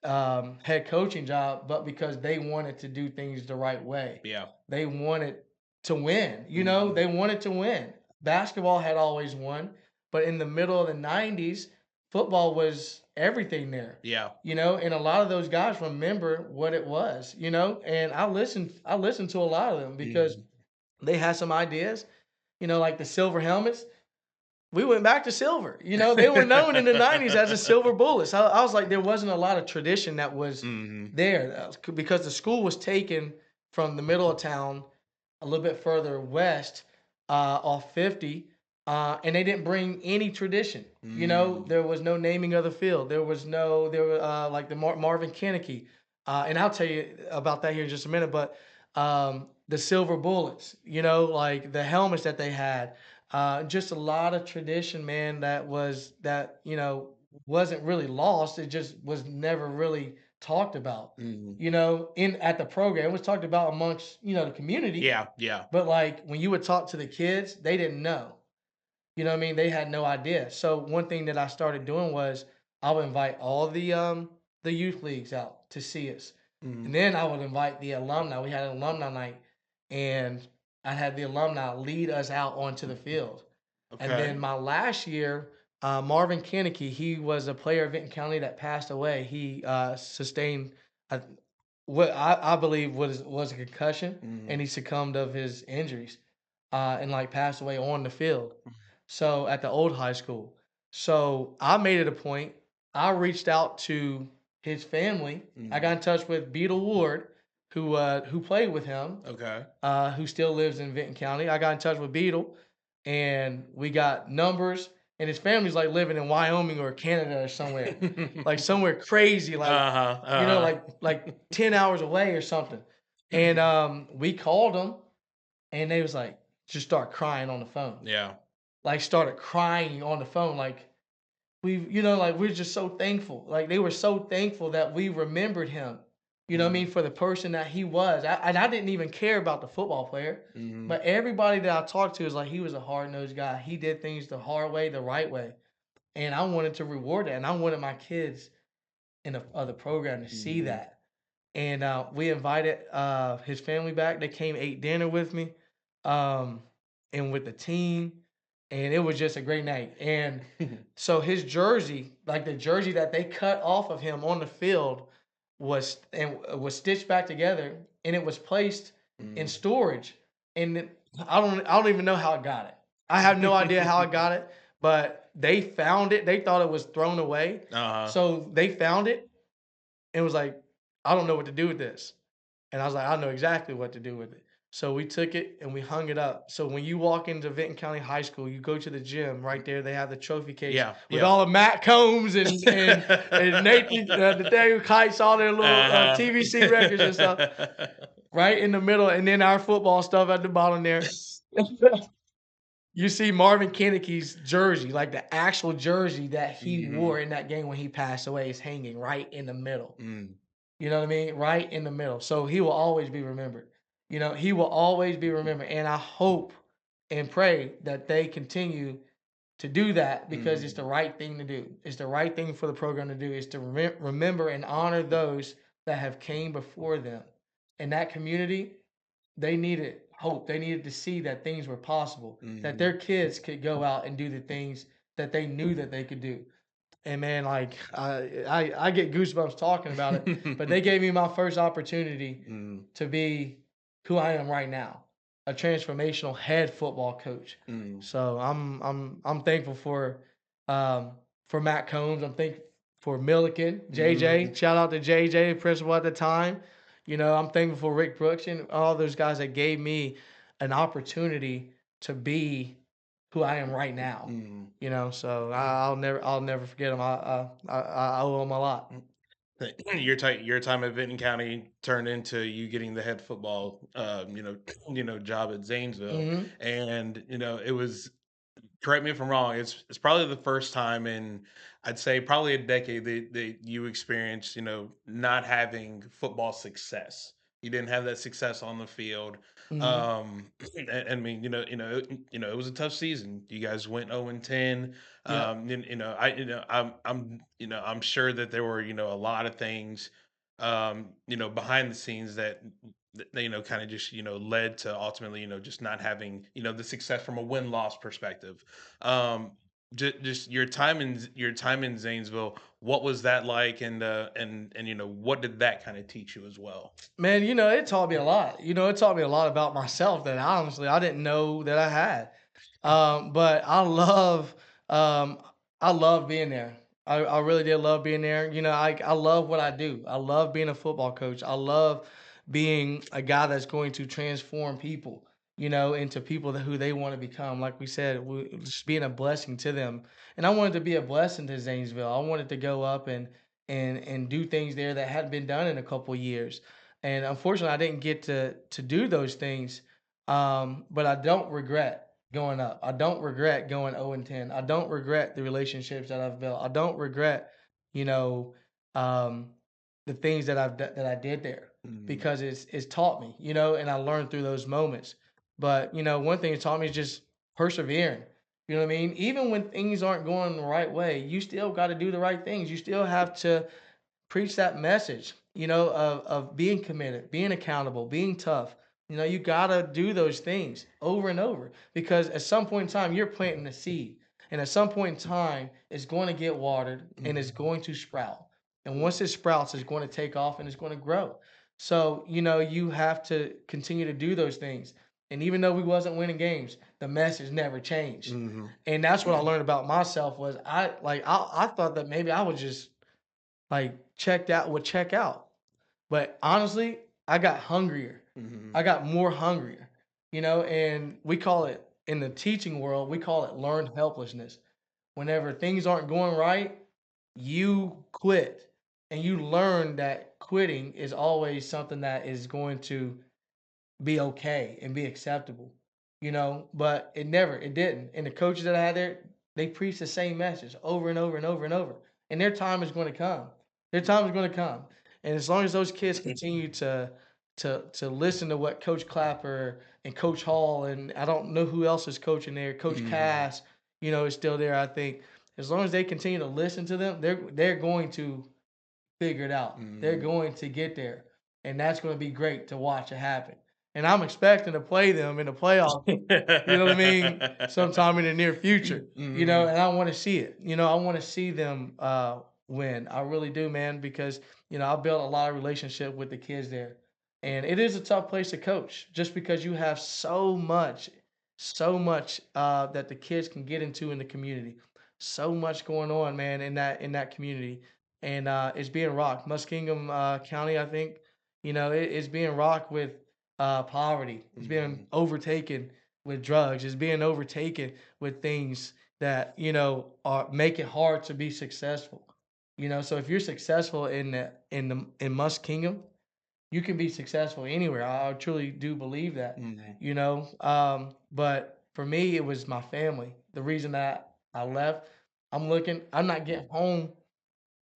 head coaching job, but because they wanted to do things the right way. Yeah. They wanted to win. Mhm. They wanted to win. Basketball had always won, but in the middle of the '90s, football was everything there. Yeah. And a lot of those guys remember what it was. And I listened to a lot of them because Mhm. they had some ideas. Like the silver helmets, we went back to silver. They were known in the '90s as a silver bullet. So I was like, there wasn't a lot of tradition that was Mhm. there because the school was taken from the middle of town a little bit further west, off 50, and they didn't bring any tradition. Mm. There was no naming of the field. There were like the Marvin Kennedy, and I'll tell you about that here in just a minute. But the silver bullets, like the helmets that they had, just a lot of tradition, man. That wasn't really lost. It just was never really talked about. Mhm. In at the program, it was talked about amongst the community, Yeah, yeah. but like when you would talk to the kids, they didn't know. What I mean? They had no idea. So one thing that I started doing was I would invite all the youth leagues out to see us. Mhm. And then I would invite the alumni. We had an alumni night, and I had the alumni lead us out onto the field. And Okay. then my last year, Marvin Kennedy, he was a player of Vinton County that passed away. He sustained a, what I believe was a concussion, and Mhm. he succumbed of his injuries, and like passed away on the field. So at the old high school. So I made it a point. I reached out to his family. I Mhm. got in touch with Beetle Ward, who played with him, Okay. who still lives in Vinton County. I got in touch with Beetle, and we got numbers. And his family's like living in Wyoming or Canada or somewhere, like somewhere crazy, like Uh-huh, like 10 hours away or something. And we called them, and they was like just start crying on the phone, Yeah. like started crying on the phone, like like we're just so thankful. Like they were so thankful that we remembered him. What I mean, Mhm. for the person that he was. And I didn't even care about the football player, Mhm. but everybody that I talked to was like he was a hard nosed guy. He did things the hard way, the right way, and I wanted to reward that, and I wanted my kids in the other program to see Mhm. that. And we invited his family back. They came, ate dinner with me, um, and with the team, and it was just a great night. And so his jersey, like the jersey that they cut off of him on the field, was stitched back together, and it was placed in Mhm. storage. And I don't even know how I got it. I have no idea how I got it, but they found it. They thought it was thrown away, Uh-huh. so they found it and was like, "I don't know what to do with this." And I was like, "I know exactly what to do with it." So we took it and we hung it up. So when you walk into Vinton County High School, you go to the gym right there. They have the trophy case Yeah, with yeah. all of Matt Combs and Nathan, Nathaniel Kites, all their little Uh-huh. TVC records and stuff, right in the middle, and then our football stuff at the bottom there. You see Marvin Kennedy's jersey, like the actual jersey that he Mhm. wore in that game when he passed away, is hanging right in the middle. Mm. You know what I mean? Right in the middle. So he will always be remembered. He will always be remembered. And I hope and pray that they continue to do that because it's the Mhm. right thing to do. It's the right thing for the program to do is to remember and honor those that have came before them. And that community, they needed hope. They needed to see that things were possible, that Mhm. their kids could go out and do the things that they knew that they could do. And man, like I get goosebumps talking about it. But they gave me my first opportunity Mm. to be who I am right now, a transformational head football coach. Mm. So I'm thankful for Matt Combs. I'm thankful for Milliken, JJ. Mhm. Shout out to JJ, principal at the time. I'm thankful for Rick Brooks and all those guys that gave me an opportunity to be who I am right now. Mhm. So I'll never forget them. I owe them a lot. Your time at Vinton County turned into you getting the head football, job at Zanesville, Mhm. and it was. correct me if I'm wrong. It's probably the first time in, I'd say, probably a decade that you experienced, not having football success. You didn't have that success on the field. Mhm. Um, and I mean, it was a tough season. You guys went 0-10. Yep. I'm sure that there were, a lot of things, behind the scenes that kind of just led to ultimately just not having the success from a win loss perspective. um just your time in Zanesville, what was that like? And what did that kind of teach you as well? Man, it taught me a lot. It taught me a lot about myself that honestly I didn't know that I had. But um, I love being there. I really did love being there. I love what I do. I love being a football coach. I love being a guy that's going to transform people, into people who they want to become. Like we said, just being a blessing to them. And I wanted to be a blessing to Zanesville. I wanted to go up and do things there that hadn't been done in a couple years. And unfortunately, I didn't get to do those things. But I don't regret going up. I don't regret going 0-10. I don't regret the relationships that I've built. I don't regret, you know, um, the things that I did there Mhm. because it's taught me, and I learned through those moments. But one thing it taught me is just persevering. You know what I mean? Even when things aren't going the right way, you still got to do the right things. You still have to preach that message, of being committed, being accountable, being tough. You gotta do those things over and over because at some point in time you're planting a seed, and at some point in time it's going to get watered and it's Mhm. going to sprout. And once it sprouts, it's going to take off and it's going to grow. So you have to continue to do those things. And even though we wasn't winning games, the message never changed. Mhm. And that's what I learned about myself was I thought that maybe I was just like check out. But honestly, I got hungrier. Mhm. I got more hungrier. And we call it in the teaching world, we call it learned helplessness. Whenever things aren't going right, you quit. And you learn that quitting is always something that is going to be okay and be acceptable, but it didn't. And the coaches that I had there, they preach the same message over and over and over and over. And their time is going to come. Their time is going to come. And as long as those kids continue to listen to what Coach Clapper and Coach Hall and I don't know who else is coaching there, Coach Mhm. Cass, is still there. I think as long as they continue to listen to them, they're going to figure it out. They're Mhm. going to get there, and that's going to be great to watch it happen. And I'm expecting to play them in the playoffs. You know what I mean? Sometime in the near future. Mhm. And I want to see it. I want to see them win. I really do, man, because I built a lot of relationship with the kids there, and it is a tough place to coach, just because you have so much that the kids can get into in the community. So much going on, man, in that community, and it's being rocked. Muskingum County, I think, it's being rocked with poverty. It's being Mhm. overtaken with drugs. It's being overtaken with things that are make it hard to be successful. So if you're successful in Musk Kingdom, you can be successful anywhere. I truly do believe that. Mhm. But for me, it was my family. The reason that I left, I'm not getting home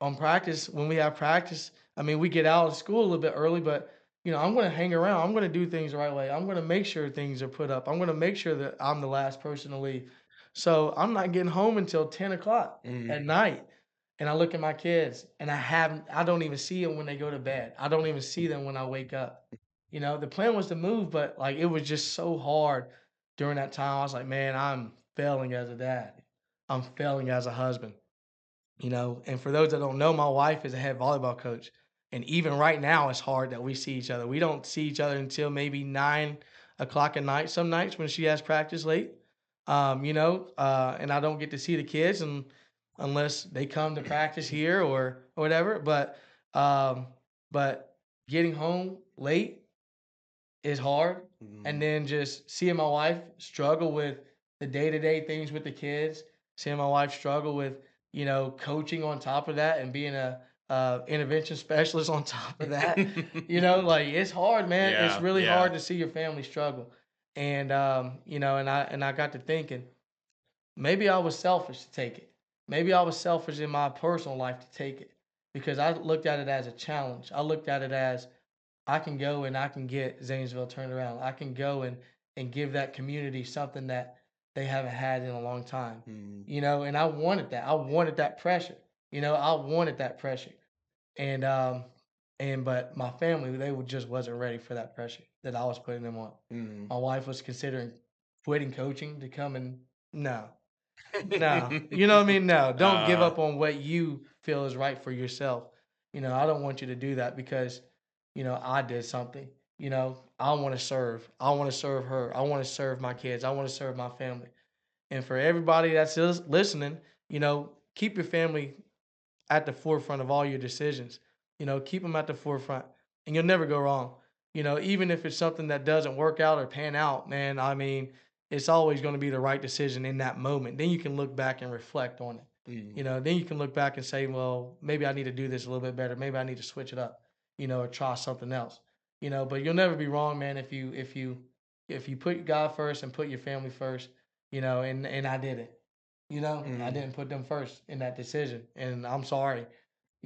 on practice when we have practice. I mean, we get out of school a little bit early, but I'm going to hang around. I'm going to do things the right way. I'm going to make sure things are put up. I'm going to make sure that I'm the last person to leave. So I'm not getting home until 10 o'clock at Mhm. night. And I look at my kids and I don't even see them when they go to bed. I don't even see them when I wake up. The plan was to move, but like it was just so hard during that time. I was like, man, I'm failing as a dad. I'm failing as a husband. And for those that don't know, my wife is a head volleyball coach. And even right now, it's hard that we see each other. We don't see each other until maybe 9 o'clock at night, some nights when she has practice late. And I don't get to see the kids unless they come to practice here or whatever. Um, but getting home late is hard. And Mhm. then just seeing my wife struggle with the day-to-day things with the kids, seeing my wife struggle with, coaching on top of that and being a intervention specialist on top of that. Like it's hard, man. It's Yeah, really yeah. hard to see your family struggle. And and I got to thinking, maybe I was selfish to take it. Maybe I was selfish in my personal life to take it because I looked at it as a challenge. I looked at it as I can go and I can get Zanesville turned around. I can go and give that community something that they haven't had in a long time. Mm, And I wanted that. I wanted that pressure. I wanted that pressure. And but my family, just wasn't ready for that pressure that I was putting them on. mm. My wife was considering quitting coaching to come and no. No, you know what I mean? No, don't give uh, up on what you feel is right for yourself. I don't want you to do that because, I did something. I want to serve. I want to serve her. I want to serve my kids. I want to serve my family. And for everybody that's listening, keep your family at the forefront of all your decisions. Keep them at the forefront, and you'll never go wrong. Even if it's something that doesn't work out or pan out, man, I mean, it's always going to be the right decision in that moment. Then you can look back and reflect on it. mm, Then you can look back and say, well, maybe I need to do this a little bit better. Maybe I need to switch it up, or try something else. But you'll never be wrong, man, if you put God first and put your family first, and I did it. I mm. didn't put them first in that decision, and I'm sorry.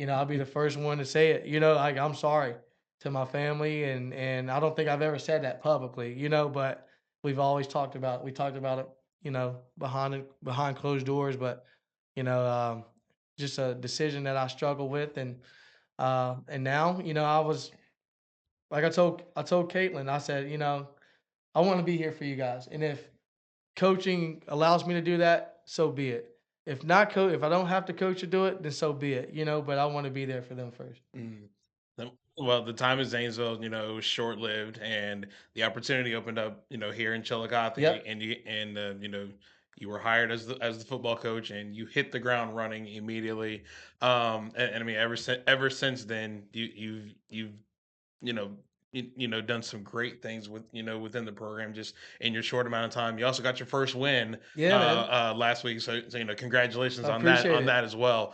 I'll be the first one to say it. Like I'm sorry to my family, and I don't think I've ever said that publicly. But we talked about it. Behind closed doors, but you know, um, just a decision that I struggle with, and now I was like I told Caitlin, I said, I want to be here for you guys, and if coaching allows me to do that, so be it. If I don't have to coach to do it, then so be it. But I want to be there for them first. Mm. Well, the time in Zanesville, it was short lived, and the opportunity opened up, here in Chillicothe, Yep. and you were hired as the football coach, and you hit the ground running immediately. And I mean, ever since then, you've you know done some great things within the program just in your short amount of time. You also got your first win Yeah, man. last week, so congratulations I on that appreciate it. as well.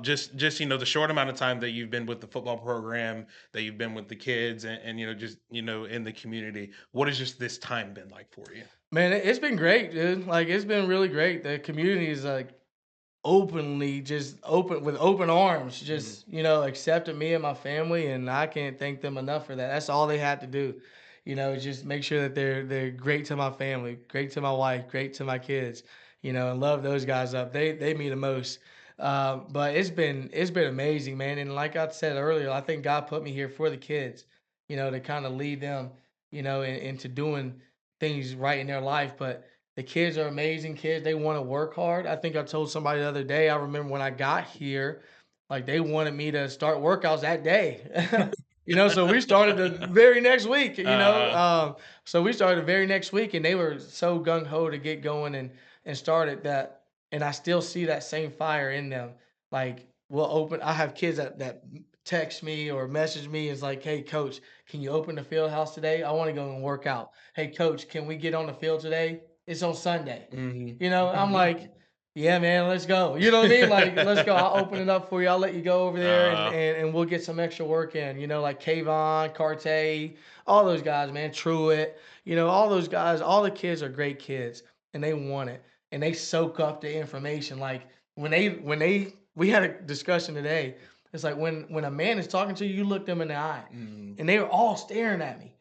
Just the short amount of time that you've been with the football program, that you've been with the kids, and just in the community, what has just this time been like for you? Man, it's been great, dude. Like it's been really great. The community is like openly just open with open arms, Mhm. just accepted me and my family, and I can't thank them enough for that. That's all they had to do, just make sure that they're great to my family, great to my wife, great to my kids, and love those guys up. They mean the most. But it's been amazing, man. And like I said earlier, I think God put me here for the kids, to kind of lead them, into doing things right in their life. But the kids are amazing kids. They want to work hard. I think I told somebody the other day, I remember when I got here, like they wanted me to start workouts that day. So we started the very next week, uh so we started the very next week, and they were so gung ho to get going and started that. And I still see that same fire in them. Like I have kids that text me or message me. It's like, hey, coach, can you open the field house today? I want to go and work out. Hey, coach, can we get on the field today? It's on Sunday. mhm. I'm like, yeah, man, let's go. You know what I mean? Like, let's go. I'll open it up for you. I'll let you go over there, and uh and we'll get some extra work in. Like Kayvon, Carte, all those guys, man, Truitt. All those guys, all the kids are great kids, and they want it, and they soak up the information. Like we had a discussion today. It's like when a man is talking to you, you look them in the eye, mhm. and they were all staring at me.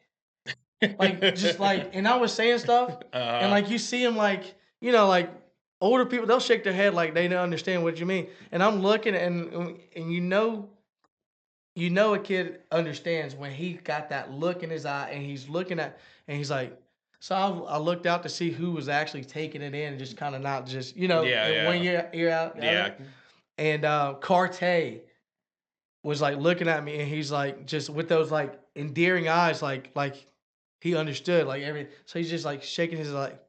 Like, just like, and I was saying stuff, and uh like you see them, like, like older people, they'll shake their head like they don't understand what you mean. And I'm looking, and a kid understands when he got that look in his eye, and he's looking at, and he's like, so I looked out to see who was actually taking it in, and just kind of not just, yeah, and when yeah, you're out of yeah. it. And Carte was like looking at me, and he's like just with those like endearing eyes, like he understood like every. So he's just like shaking his like,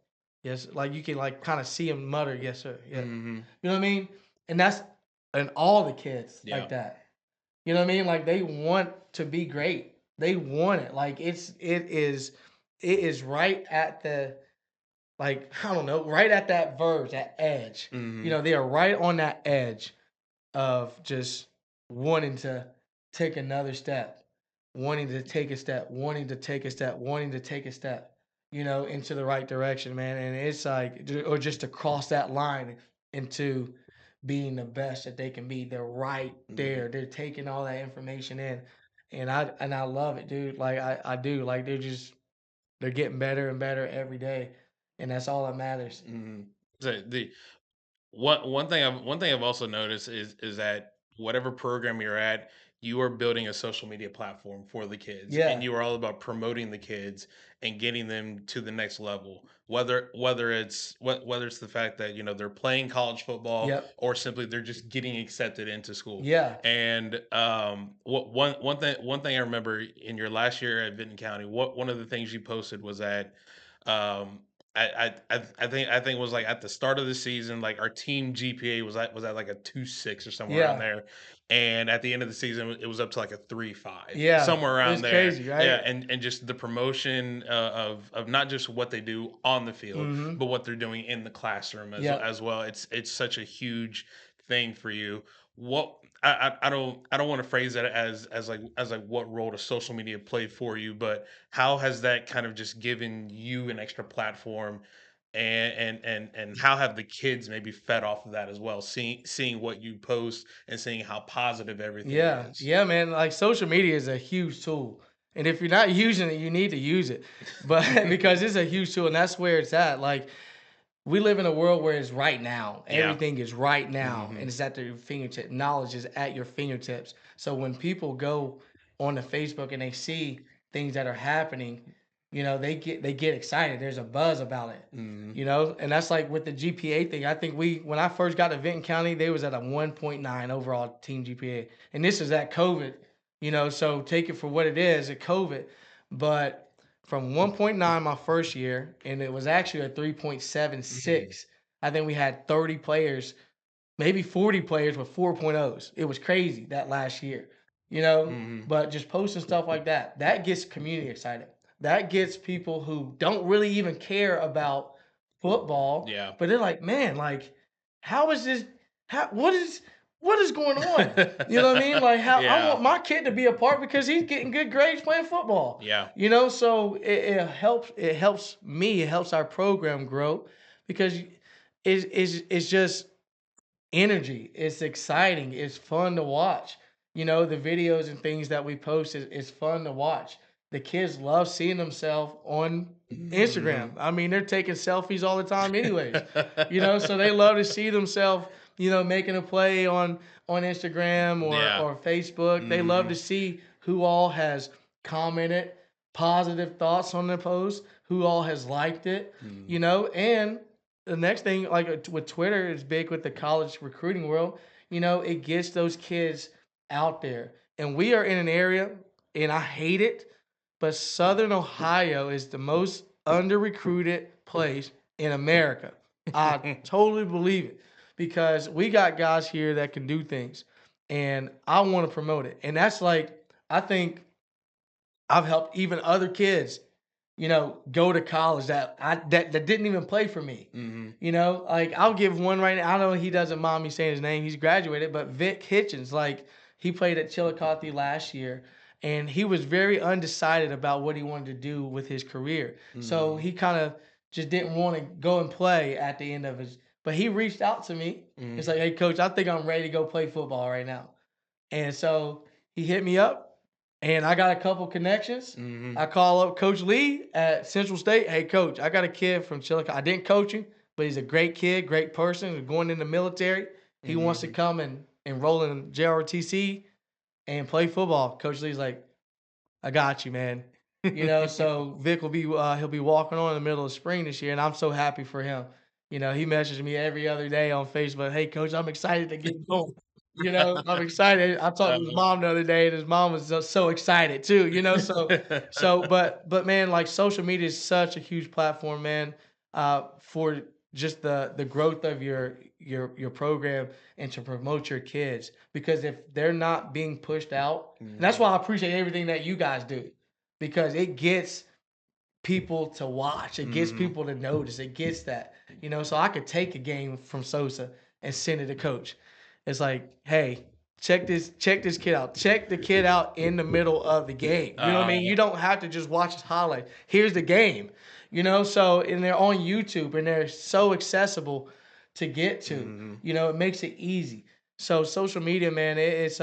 yes, like you can like kind of see him mutter, yes sir, yeah. Mhm. You know what I mean? And that's and all the kids Yeah. like that. You know what I mean? Like they want to be great. They want it. Like it is right at the, like, I don't know, right at that verge, that edge. Mhm. They are right on that edge of just wanting to take another step, wanting to take a step, wanting to take a step, wanting to take a step. into the right direction, man. And it's like, or just to cross that line into being the best that they can be. They're right Mhm. there. They're taking all that information in, and I love it, dude. Like I do. Like they're getting better and better every day, and that's all that matters. Mhm. So one thing I've also noticed is that whatever program you're at, you are building a social media platform for the kids, and Yeah. you are all about promoting the kids and getting them to the next level. Whether it's the fact that they're playing college football Yep. or simply they're just getting accepted into school. Yeah. And one thing I remember in your last year at Vinton County, one of the things you posted was that um, I think it was like at the start of the season, like our team GPA was at like a 2.6 or somewhere around Yeah. there, and at the end of the season, it was up to like a 3.5, Yeah. somewhere around It's there. crazy, Yeah, right? and just the promotion of not just what they do on the field, Mm-hmm. but what they're doing in the classroom Yep. as well. It's such a huge thing for you. I don't want to phrase it as like what role does social media play for you, but how has that kind of just given you an extra platform, and how have the kids maybe fed off of that as well, seeing what you post and seeing how positive everything Yeah, is. yeah, man. Like social media is a huge tool, and if you're not using it, you need to use it. But because it's a huge tool, and that's where it's at. Like we live in a world where it's right now. Yeah. Everything is right now, Hmm. and it's at their fingertip. Knowledge is at your fingertips. So when people go on the Facebook and they see things that are happening, they get excited. There's a buzz about it. Hmm. And that's like with the GPA thing. I think when I first got to Vinton County, they was at a 1.9 overall team GPA, and this is at COVID. So take it for what it is at COVID, but from 1.9 my first year, and it was actually a Hmm. 3.76. I think we had 30 players, maybe 40 players with 4.0s. It was crazy that last year, you know. Hmm. But just posting stuff like that gets community excited. That gets people who don't really even care about football, Yeah. but they're like, man, like, how is this? How what is going on? You know what I mean? Like, how I Yeah. want my kid to be a part because he's getting good grades playing football. Yeah. So it helps. It helps me. It helps our program grow because it's just energy. It's exciting. It's fun to watch. The videos and things that we post is fun to watch. The kids love seeing themselves on Instagram. Hmm. I mean, they're taking selfies all the time, anyways. So they love to see themselves, making a play on Instagram or Yeah. or Facebook. They love Hmm. to see who all has commented positive thoughts on their post, who all has liked it, and the next thing, like with Twitter, is big with the college recruiting world. It gets those kids out there, and we are in an area, and I hate it, but Southern Ohio is the most under recruited place in America. I totally believe it because we got guys here that can do things, and I want to promote it. And that's like, I think I've helped even other kids, go to college that didn't even play for me. Hmm. Like I'll give one right now. I know he doesn't mind me saying his name. He's graduated, but Vic Hitchens, like he played at Chillicothe last year, and he was very undecided about what he wanted to do with his career. So Hmm. he kind of just didn't want to go and play at the end of his. But he reached out to me. It's like, hey, coach, I think I'm ready to go play football right now. And so he hit me up, and I got a couple connections. Hmm. I call up Coach Lee at Central State. Hey, coach, I got a kid from Chillicothe. I didn't coach him, but he's a great kid, great person. He's going in the military. He wants to Hmm. come and enroll in JRTC and play football. Coach Lee's like, I got you, man. So Vic he'll be walking on in the middle of spring this year, and I'm so happy for him. He messages me every other day on Facebook. Hey, coach, I'm excited to get going. I'm excited. I talked to his Uh, mom the other day, and his mom was so excited too. But man, like social media is such a huge platform, man, for just the growth of your program and to promote your kids. Because if they're not being pushed out, and that's Mhm. why I appreciate everything that you guys do, because it gets people to watch. It gets Mhm. people to notice. It gets that. So I could take a game from Sosa and send it to coach. It's like, hey, check this kid out. Check the kid out in the middle of the game. You know what I mean? Uh-huh. You don't have to just watch his highlight. Here's the game. So and they're on YouTube and they're so accessible to get to. Mhm. It makes it easy. So social media, man, it's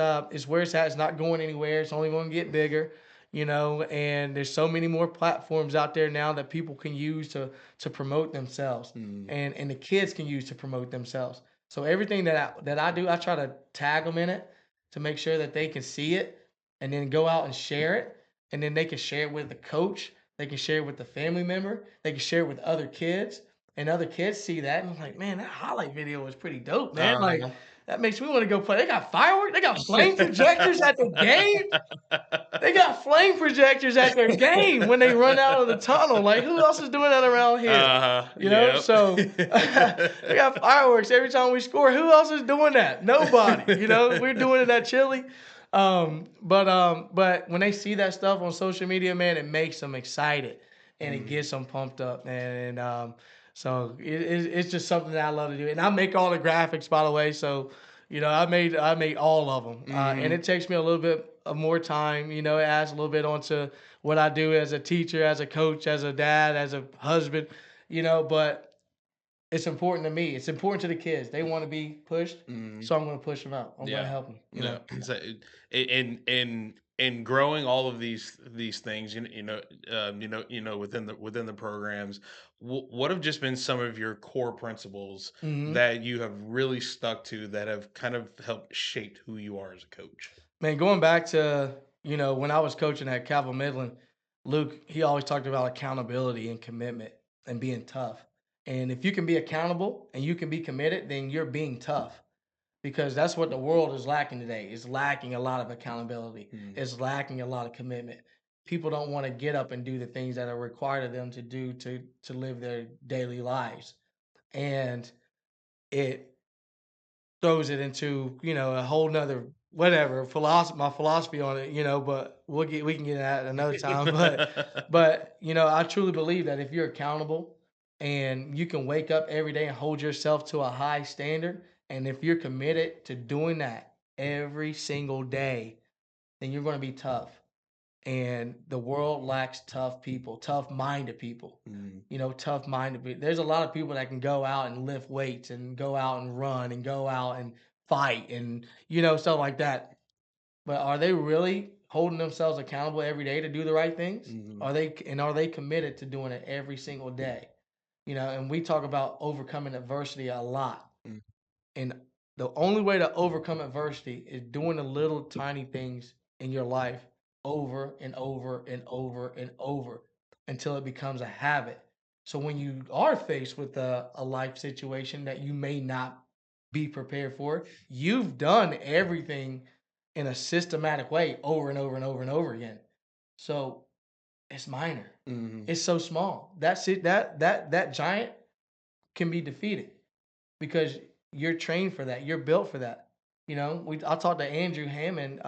where it's at. It's not going anywhere. It's only going to get bigger. And there's so many more platforms out there now that people can use to promote themselves, Mhm. and the kids can use to promote themselves. So everything that I do, I try to tag them in it to make sure that they can see it, and then go out and share it, and then they can share it with the coach. They can share it with the family member. They can share it with other kids, and other kids see that and like, man, that highlight video was pretty dope, man. Like Uh-huh. that makes me want to go play. They got fireworks. They got flame projectors at the game. They got flame projectors at their game when they run out of the tunnel. Like, who else is doing that around here? Uh-huh. Yep. So we got fireworks every time we score. Who else is doing that? Nobody. We're doing it at Chili. But when they see that stuff on social media, man, it makes them excited and it Mhm. gets them pumped up, man. So it's just something that I love to do. And I make all the graphics, by the way. So I made all of them, and Mhm. it takes me a little bit of more time. It adds a little bit onto what I do as a teacher, as a coach, as a dad, as a husband. But it's important to me. It's important to the kids. They want to be pushed, Mhm. so I'm going to push them out. I'm going to Yeah. help them. Yeah. So in growing all of these things, within the programs, what have just been some of your core principles Hmm. that you have really stuck to that have kind of helped shape who you are as a coach? Man, going back to when I was coaching at Capital Midland, Luke, he always talked about accountability and commitment and being tough. And if you can be accountable and you can be committed, then you're being tough, because that's what the world is lacking today. It's lacking a lot of accountability. Mm. It's lacking a lot of commitment. People don't want to get up and do the things that are required of them to do to live their daily lives. And it throws it into, a whole nother whatever philosophy, my philosophy on it, but we can get into that another time. But I truly believe that if you're accountable and you can wake up every day and hold yourself to a high standard, and if you're committed to doing that every single day, then you're going to be tough. And the world lacks tough people, tough-minded people. Mm. Tough-minded people. There's a lot of people that can go out and lift weights and go out and run and go out and fight and stuff like that. But are they really holding themselves accountable every day to do the right things? Mhm. Are they committed to doing it every single day? And we talk about overcoming adversity a lot. Mm. And the only way to overcome adversity is doing the little tiny things in your life over and over and over and over until it becomes a habit. So when you are faced with a life situation that you may not be prepared for, you've done everything in a systematic way over and over and over and over again. So it's minor. Mhm. It's so small. That's it. That giant can be defeated because you're trained for that. You're built for that. I talked to Andrew Hammond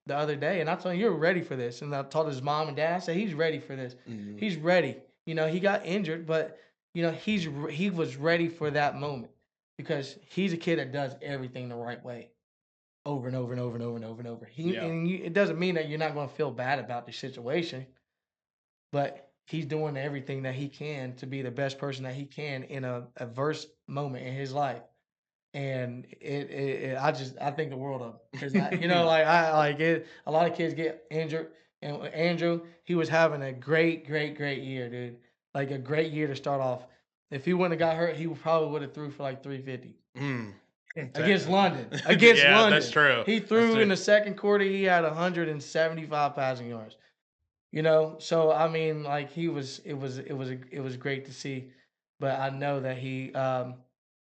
the other day, and I told him you're ready for this. And I told his mom and dad. I said he's ready for this. Mhm. He's ready. He got injured, but he was ready for that moment because he's a kid that does everything the right way over and over and over and over and over and over. Yeah. It doesn't mean that you're not going to feel bad about the situation, but he's doing everything that he can to be the best person that he can in a adverse moment in his life. And I think the world of him because I like it. A lot of kids get injured, and with Andrew, he was having a great year, dude. Like a great year to start off. If he wouldn't have got hurt, he probably would have threw for like 350 Mm. against London. Against Yeah, that's London, true. he That's threw in true. the second quarter. He had 175 passing yards. So I mean, like it was great to see, but I know that he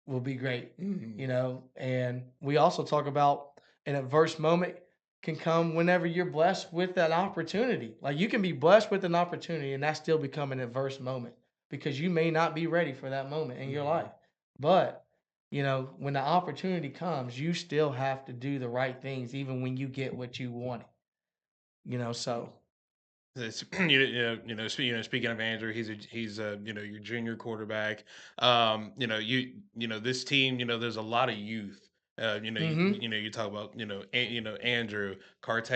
will be great. Mhm. And we also talk about an adverse moment can come whenever you're blessed with that opportunity. Like you can be blessed with an opportunity and that still become an adverse moment because you may not be ready for that moment in your Mhm. life. But when the opportunity comes, you still have to do the right things even when you get what you wanted. So It's, speaking of Andrew, he's your junior quarterback. This team, there's a lot of youth Mm-hmm. You talk about Andrew Carte,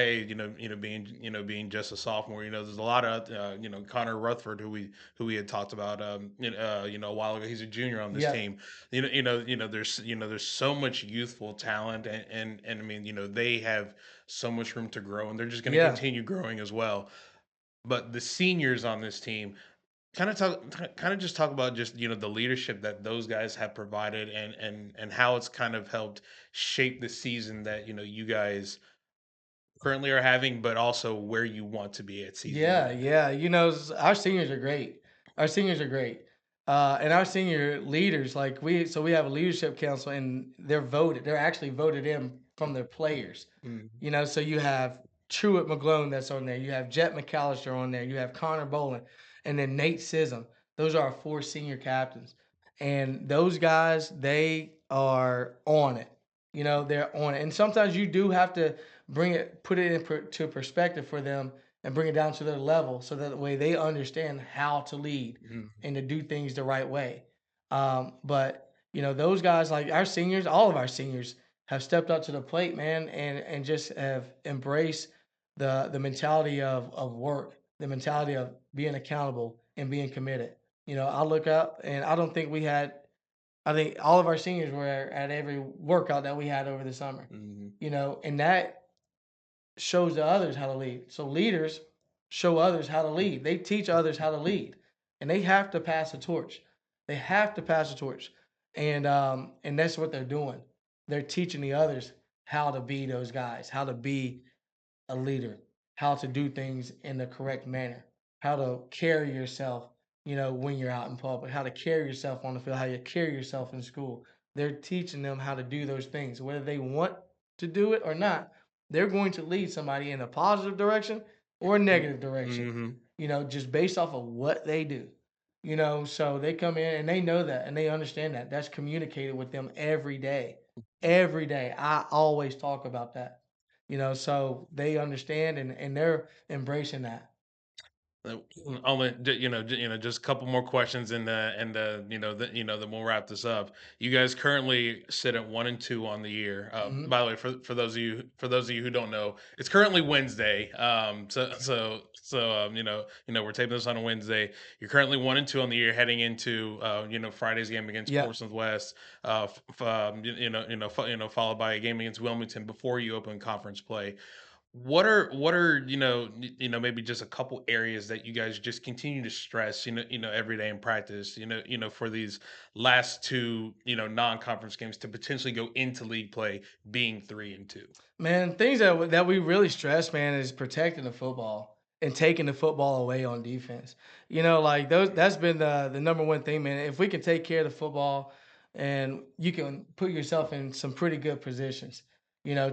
being just a sophomore. There's a lot of Connor Rutherford, who we had talked about a while ago. He's a junior on this Yep. team. There's so much youthful talent, and I mean they have so much room to grow, and they're just going to Yeah. continue growing as well. But the seniors on this team, just talk about just the leadership that those guys have provided, and how it's kind of helped shape the season that you guys currently are having, but also where you want to be at season's Yeah, end. yeah. Our seniors are great. Our seniors are great. And our senior leaders, like we have a leadership council and they're voted. They're actually voted in from their players. Mhm. So you have Truett McGlone that's on there. You have Jet McAllister on there. You have Connor Boland, and then Nate Sism. Those are our four senior captains, and those guys they are on it. They're on it, and sometimes you do have to put it to perspective for them and bring it down to their level, so that way they understand how to lead Mhm. and to do things the right way. But those guys, like our seniors, all of our seniors have stepped up to the plate, man, and just have embraced the mentality of work, the mentality of being accountable and being committed. I look up and I don't think we had. I think all of our seniors were at every workout that we had over the summer. Mhm. And that shows the others how to lead. So leaders show others how to lead. They teach others how to lead, and they have to pass the torch. They have to pass the torch, and that's what they're doing. They're teaching the others how to be those guys, how to be a leader, how to do things in the correct manner, how to carry yourself, when you're out in public, how to carry yourself on the field, how you carry yourself in school. They're teaching them how to do those things, whether they want to do it or not. They're going to lead somebody in a positive direction or a negative direction, Mhm. just based off of what they do. So they come in and they know that and they understand that. That's communicated with them every day. Every day. I always talk about that. So they understand and they're embracing that. Only just a couple more questions, and then we'll wrap this up. You guys currently sit at 1-2 on the year. Mhm. By the way, for those of you who don't know, it's currently Wednesday. We're taping this on a Wednesday. You're currently 1-2 on the year, heading into Friday's game against Yep. Portsmouth West. Followed by a game against Wilmington before you open conference play. What are maybe just a couple areas that you guys just continue to stress every day in practice for these last two non-conference games to potentially go into league play being 3-2. Man, things that we really stress, man, is protecting the football and taking the football away on defense. Like those that's been the number one thing, man. If we can take care of the football and you can put yourself in some pretty good positions.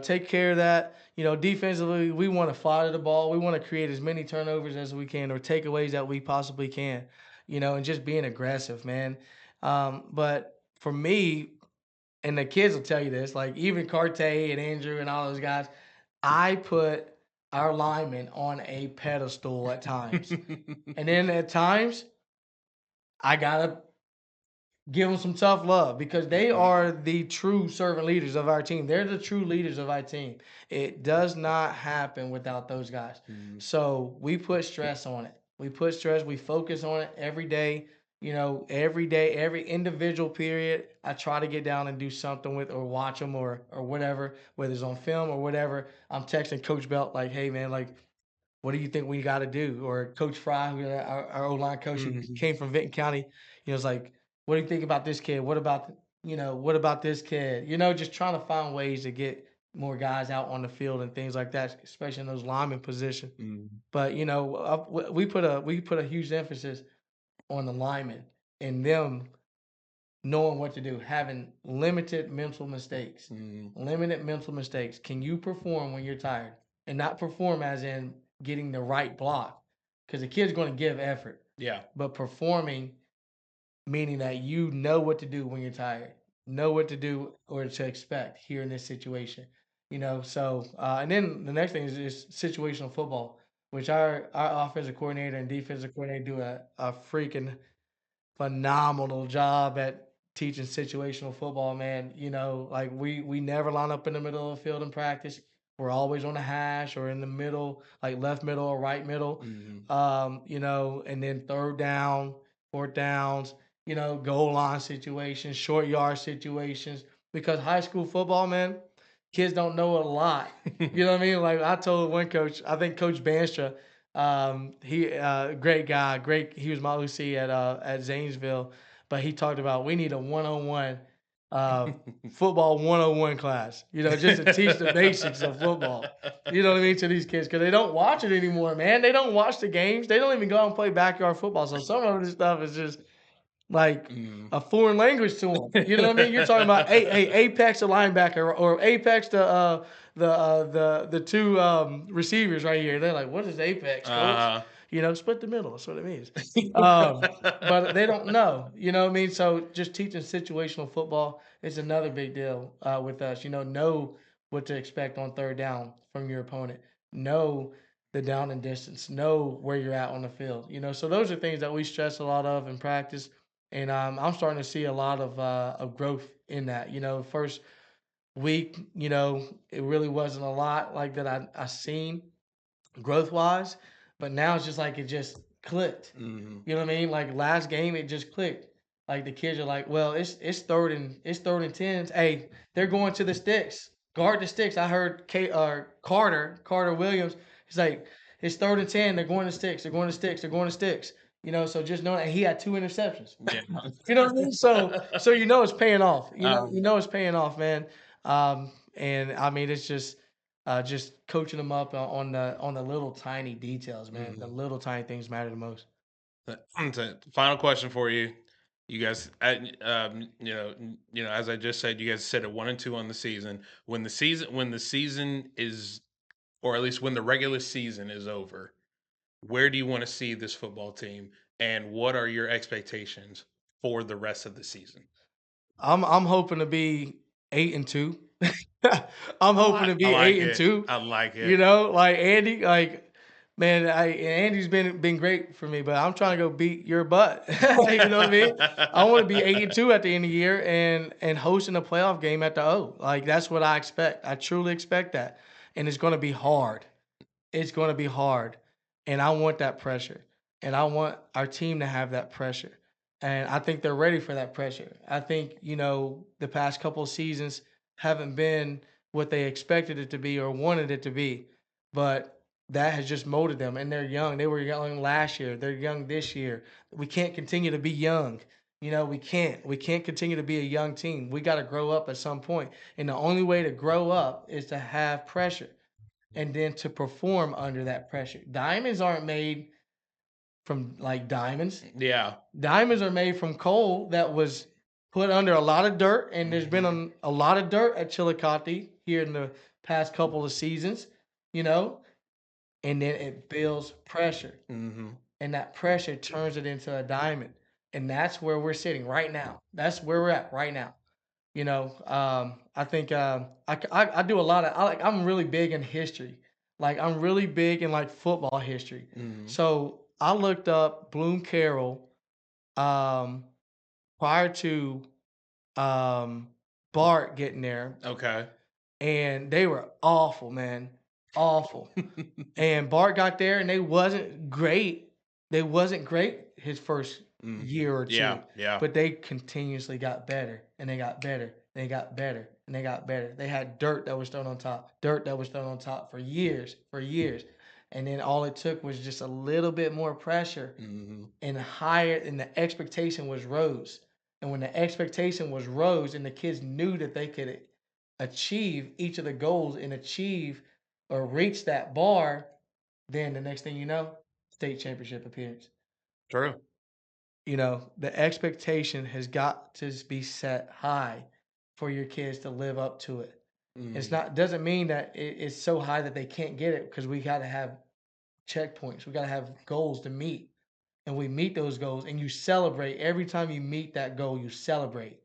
Take care of that. Defensively, we want to fly to the ball. We want to create as many turnovers as we can or takeaways that we possibly can. And just being aggressive, man. But for me, and the kids will tell you this, like even Carte and Andrew and all those guys, I put our linemen on a pedestal at times. And then at times, I gotta give them some tough love because they Mhm, are the true servant leaders of our team. They're the true leaders of our team. It does not happen without those guys. mhm, So we put stress on it. We put stress, we focus on it every day. Every day, every individual period, I try to get down and do something with or watch them or whatever, whether it's on film or whatever. I'm texting Coach Belt like, hey man, like what do you think we got to do? Or Coach Fry, our O line coach who mhm, came from Vinton County, it's like, what do you think about this kid? What about this kid? Just trying to find ways to get more guys out on the field and things like that, especially in those lineman position. mhm, But we put a huge emphasis on the linemen and them knowing what to do, having mhm. limited mental mistakes. Can you perform when you're tired? And not perform as in getting the right block, because the kid's going to give effort, Yeah. but performing meaning that you know what to do when you're tired, know what to do or to expect here in this situation. And then the next thing is situational football, which our offensive coordinator and defensive coordinator do a freaking phenomenal job at. teaching situational football, man. Like we never line up in the middle of the field in practice. We're always on the hash or in the middle, like left middle or right middle. Mhm. And then third down, fourth downs, goal line situations, short yard situations. Because high school football, man, kids don't know a lot. You know what I mean? Like I told one coach, I think Coach Banstra, he great guy, great. He was my OC at Zanesville, but he talked about we need a 101 football 101 class, just to teach the basics of football. You know what I mean, to these kids because they don't watch it anymore, man. They don't watch the games. They don't even go out and play backyard football. So some of this stuff is just like Mhm. a foreign language to them. You know what I mean? You're talking about Apex a linebacker or Apex the two receivers right here. They're like, what is Apex, coach? Uh-huh. Split the middle. That's what it means. But they don't know. You know what I mean? So just teaching situational football is another big deal with us. Know what to expect on third down from your opponent. Know the down and distance. Know where you're at on the field. So those are things that we stress a lot of in practice, and I'm starting to see a lot of growth in that. First week, it really wasn't a lot like that I seen growth wise, but now it's just like it just clicked. Mhm. You know what I mean? Like last game, it just clicked. Like the kids are like, well, it's third and tens. Hey, they're going to the sticks. Guard the sticks. I heard Carter Williams. He's like, it's third and 10. They're going to sticks. They're going to sticks. They're going to sticks. So just know that he had two interceptions. Yeah. You know what I mean? So it's paying off. Um, It's paying off, man. And I mean it's just coaching them up on the little tiny details, man. The mhm. little tiny things matter the most. So, final question for you. You guys, as I just said, you guys sit at 1-2 on the season. When the season is, or at least when the regular season is over, where do you want to see this football team, and what are your expectations for the rest of the season? I'm hoping to be 8-2. I'm hoping to I be like eight and it. two. I like it. Like Andy, like man, Andy's been great for me, but I'm trying to go beat your butt. You know what I mean? I want to be 8-2 at the end of the year and hosting a playoff game at the O. Like that's what I expect. I truly expect that, and it's going to be hard. It's going to be hard. And I want that pressure. And I want our team to have that pressure. And I think they're ready for that pressure. I think, the past couple of seasons haven't been what they expected it to be or wanted it to be. But that has just molded them. And they're young. They were young last year. They're young this year. We can't continue to be young. We can't. We can't continue to be a young team. We got to grow up at some point. And the only way to grow up is to have pressure and then to perform under that pressure. Diamonds aren't made from like diamonds. Yeah. Diamonds are made from coal that was put under a lot of dirt, and there's been Mhm. a lot of dirt at Chillicothe here in the past couple of seasons, you know, and then it builds pressure, Mhm. and that pressure turns it into a diamond, and that's where we're sitting right now. That's where we're at right now. I think I do a lot of I'm really big in history. Like I'm really big in like football history. Mhm. So I looked up Bloom Carroll um, prior to um, Bart getting there, Okay. and they were awful, man, awful. And Bart got there, and they wasn't great. They wasn't great his first Mm. year or Yeah. two, Yeah. but they continuously got better, and they got better, and they got better, and they got better. They had dirt that was thrown on top, dirt that was thrown on top for years, and then all it took was just a little bit more pressure, Mhm. and higher, and the expectation was rose. And when the expectation was rose, and the kids knew that they could achieve each of the goals and achieve or reach that bar, then the next thing you know, state championship appearance. True. The expectation has got to be set high for your kids to live up to it. It's Mhm. not doesn't mean that it's so high that they can't get it because we got to have checkpoints. We got to have goals to meet, and we meet those goals. And you celebrate every time you meet that goal. You celebrate.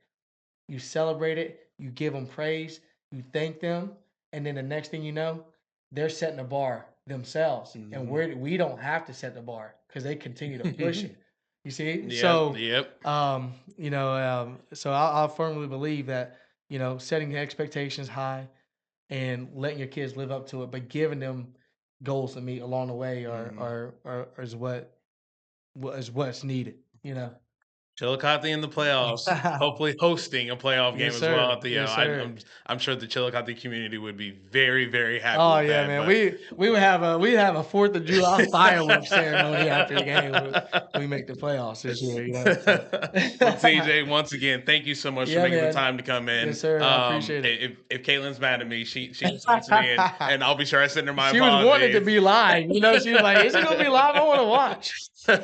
You celebrate it, you give them praise, you thank them, and then the next thing you know, they're setting the bar themselves. And Mhm. we don't have to set the bar because they continue to push it. You see? Yep. So, Yep. so I firmly believe that, setting the expectations high and letting your kids live up to it, but giving them goals to meet along the way Mhm. are is what's needed, you know. Chillicothe in the playoffs, hopefully hosting a playoff game Yes, as well sir. at the, Yes, sir. I'm sure the Chillicothe community would be very, very happy Oh with yeah, that, man. but We have a 4th of July fireworks ceremony after the game when we make the playoffs this year, So Well, TJ, once again, thank you so much for yeah, making the man. time to come in. Yes, sir. I appreciate it. If Caitlin's mad at me, she just texted me, and I'll be sure I send her my She was wanting to apologies. be live, She was like, "Is it gonna be live? I want to watch." So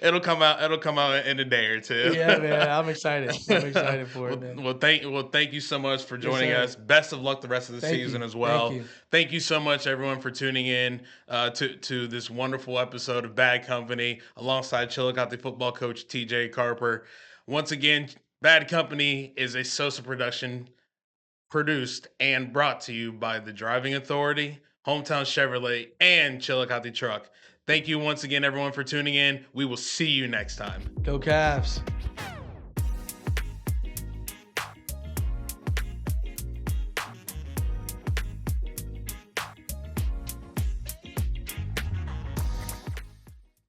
It'll come out. It'll come out in a day or two. yeah, man. I'm excited. I'm excited for it, well, man. thank you so much for Yes, joining us. sir. Best of luck the rest of the Thank season you. as Thank well. you. Thank you so much, everyone, for tuning in to this wonderful episode of Bad Company alongside Chillicothe football coach TJ Carper. Once again, Bad Company is a SOSA production produced and brought to you by the Driving Authority, Hometown Chevrolet, and Chillicothe Truck. Thank you once again, everyone, for tuning in. We will see you next time. Go Cavs.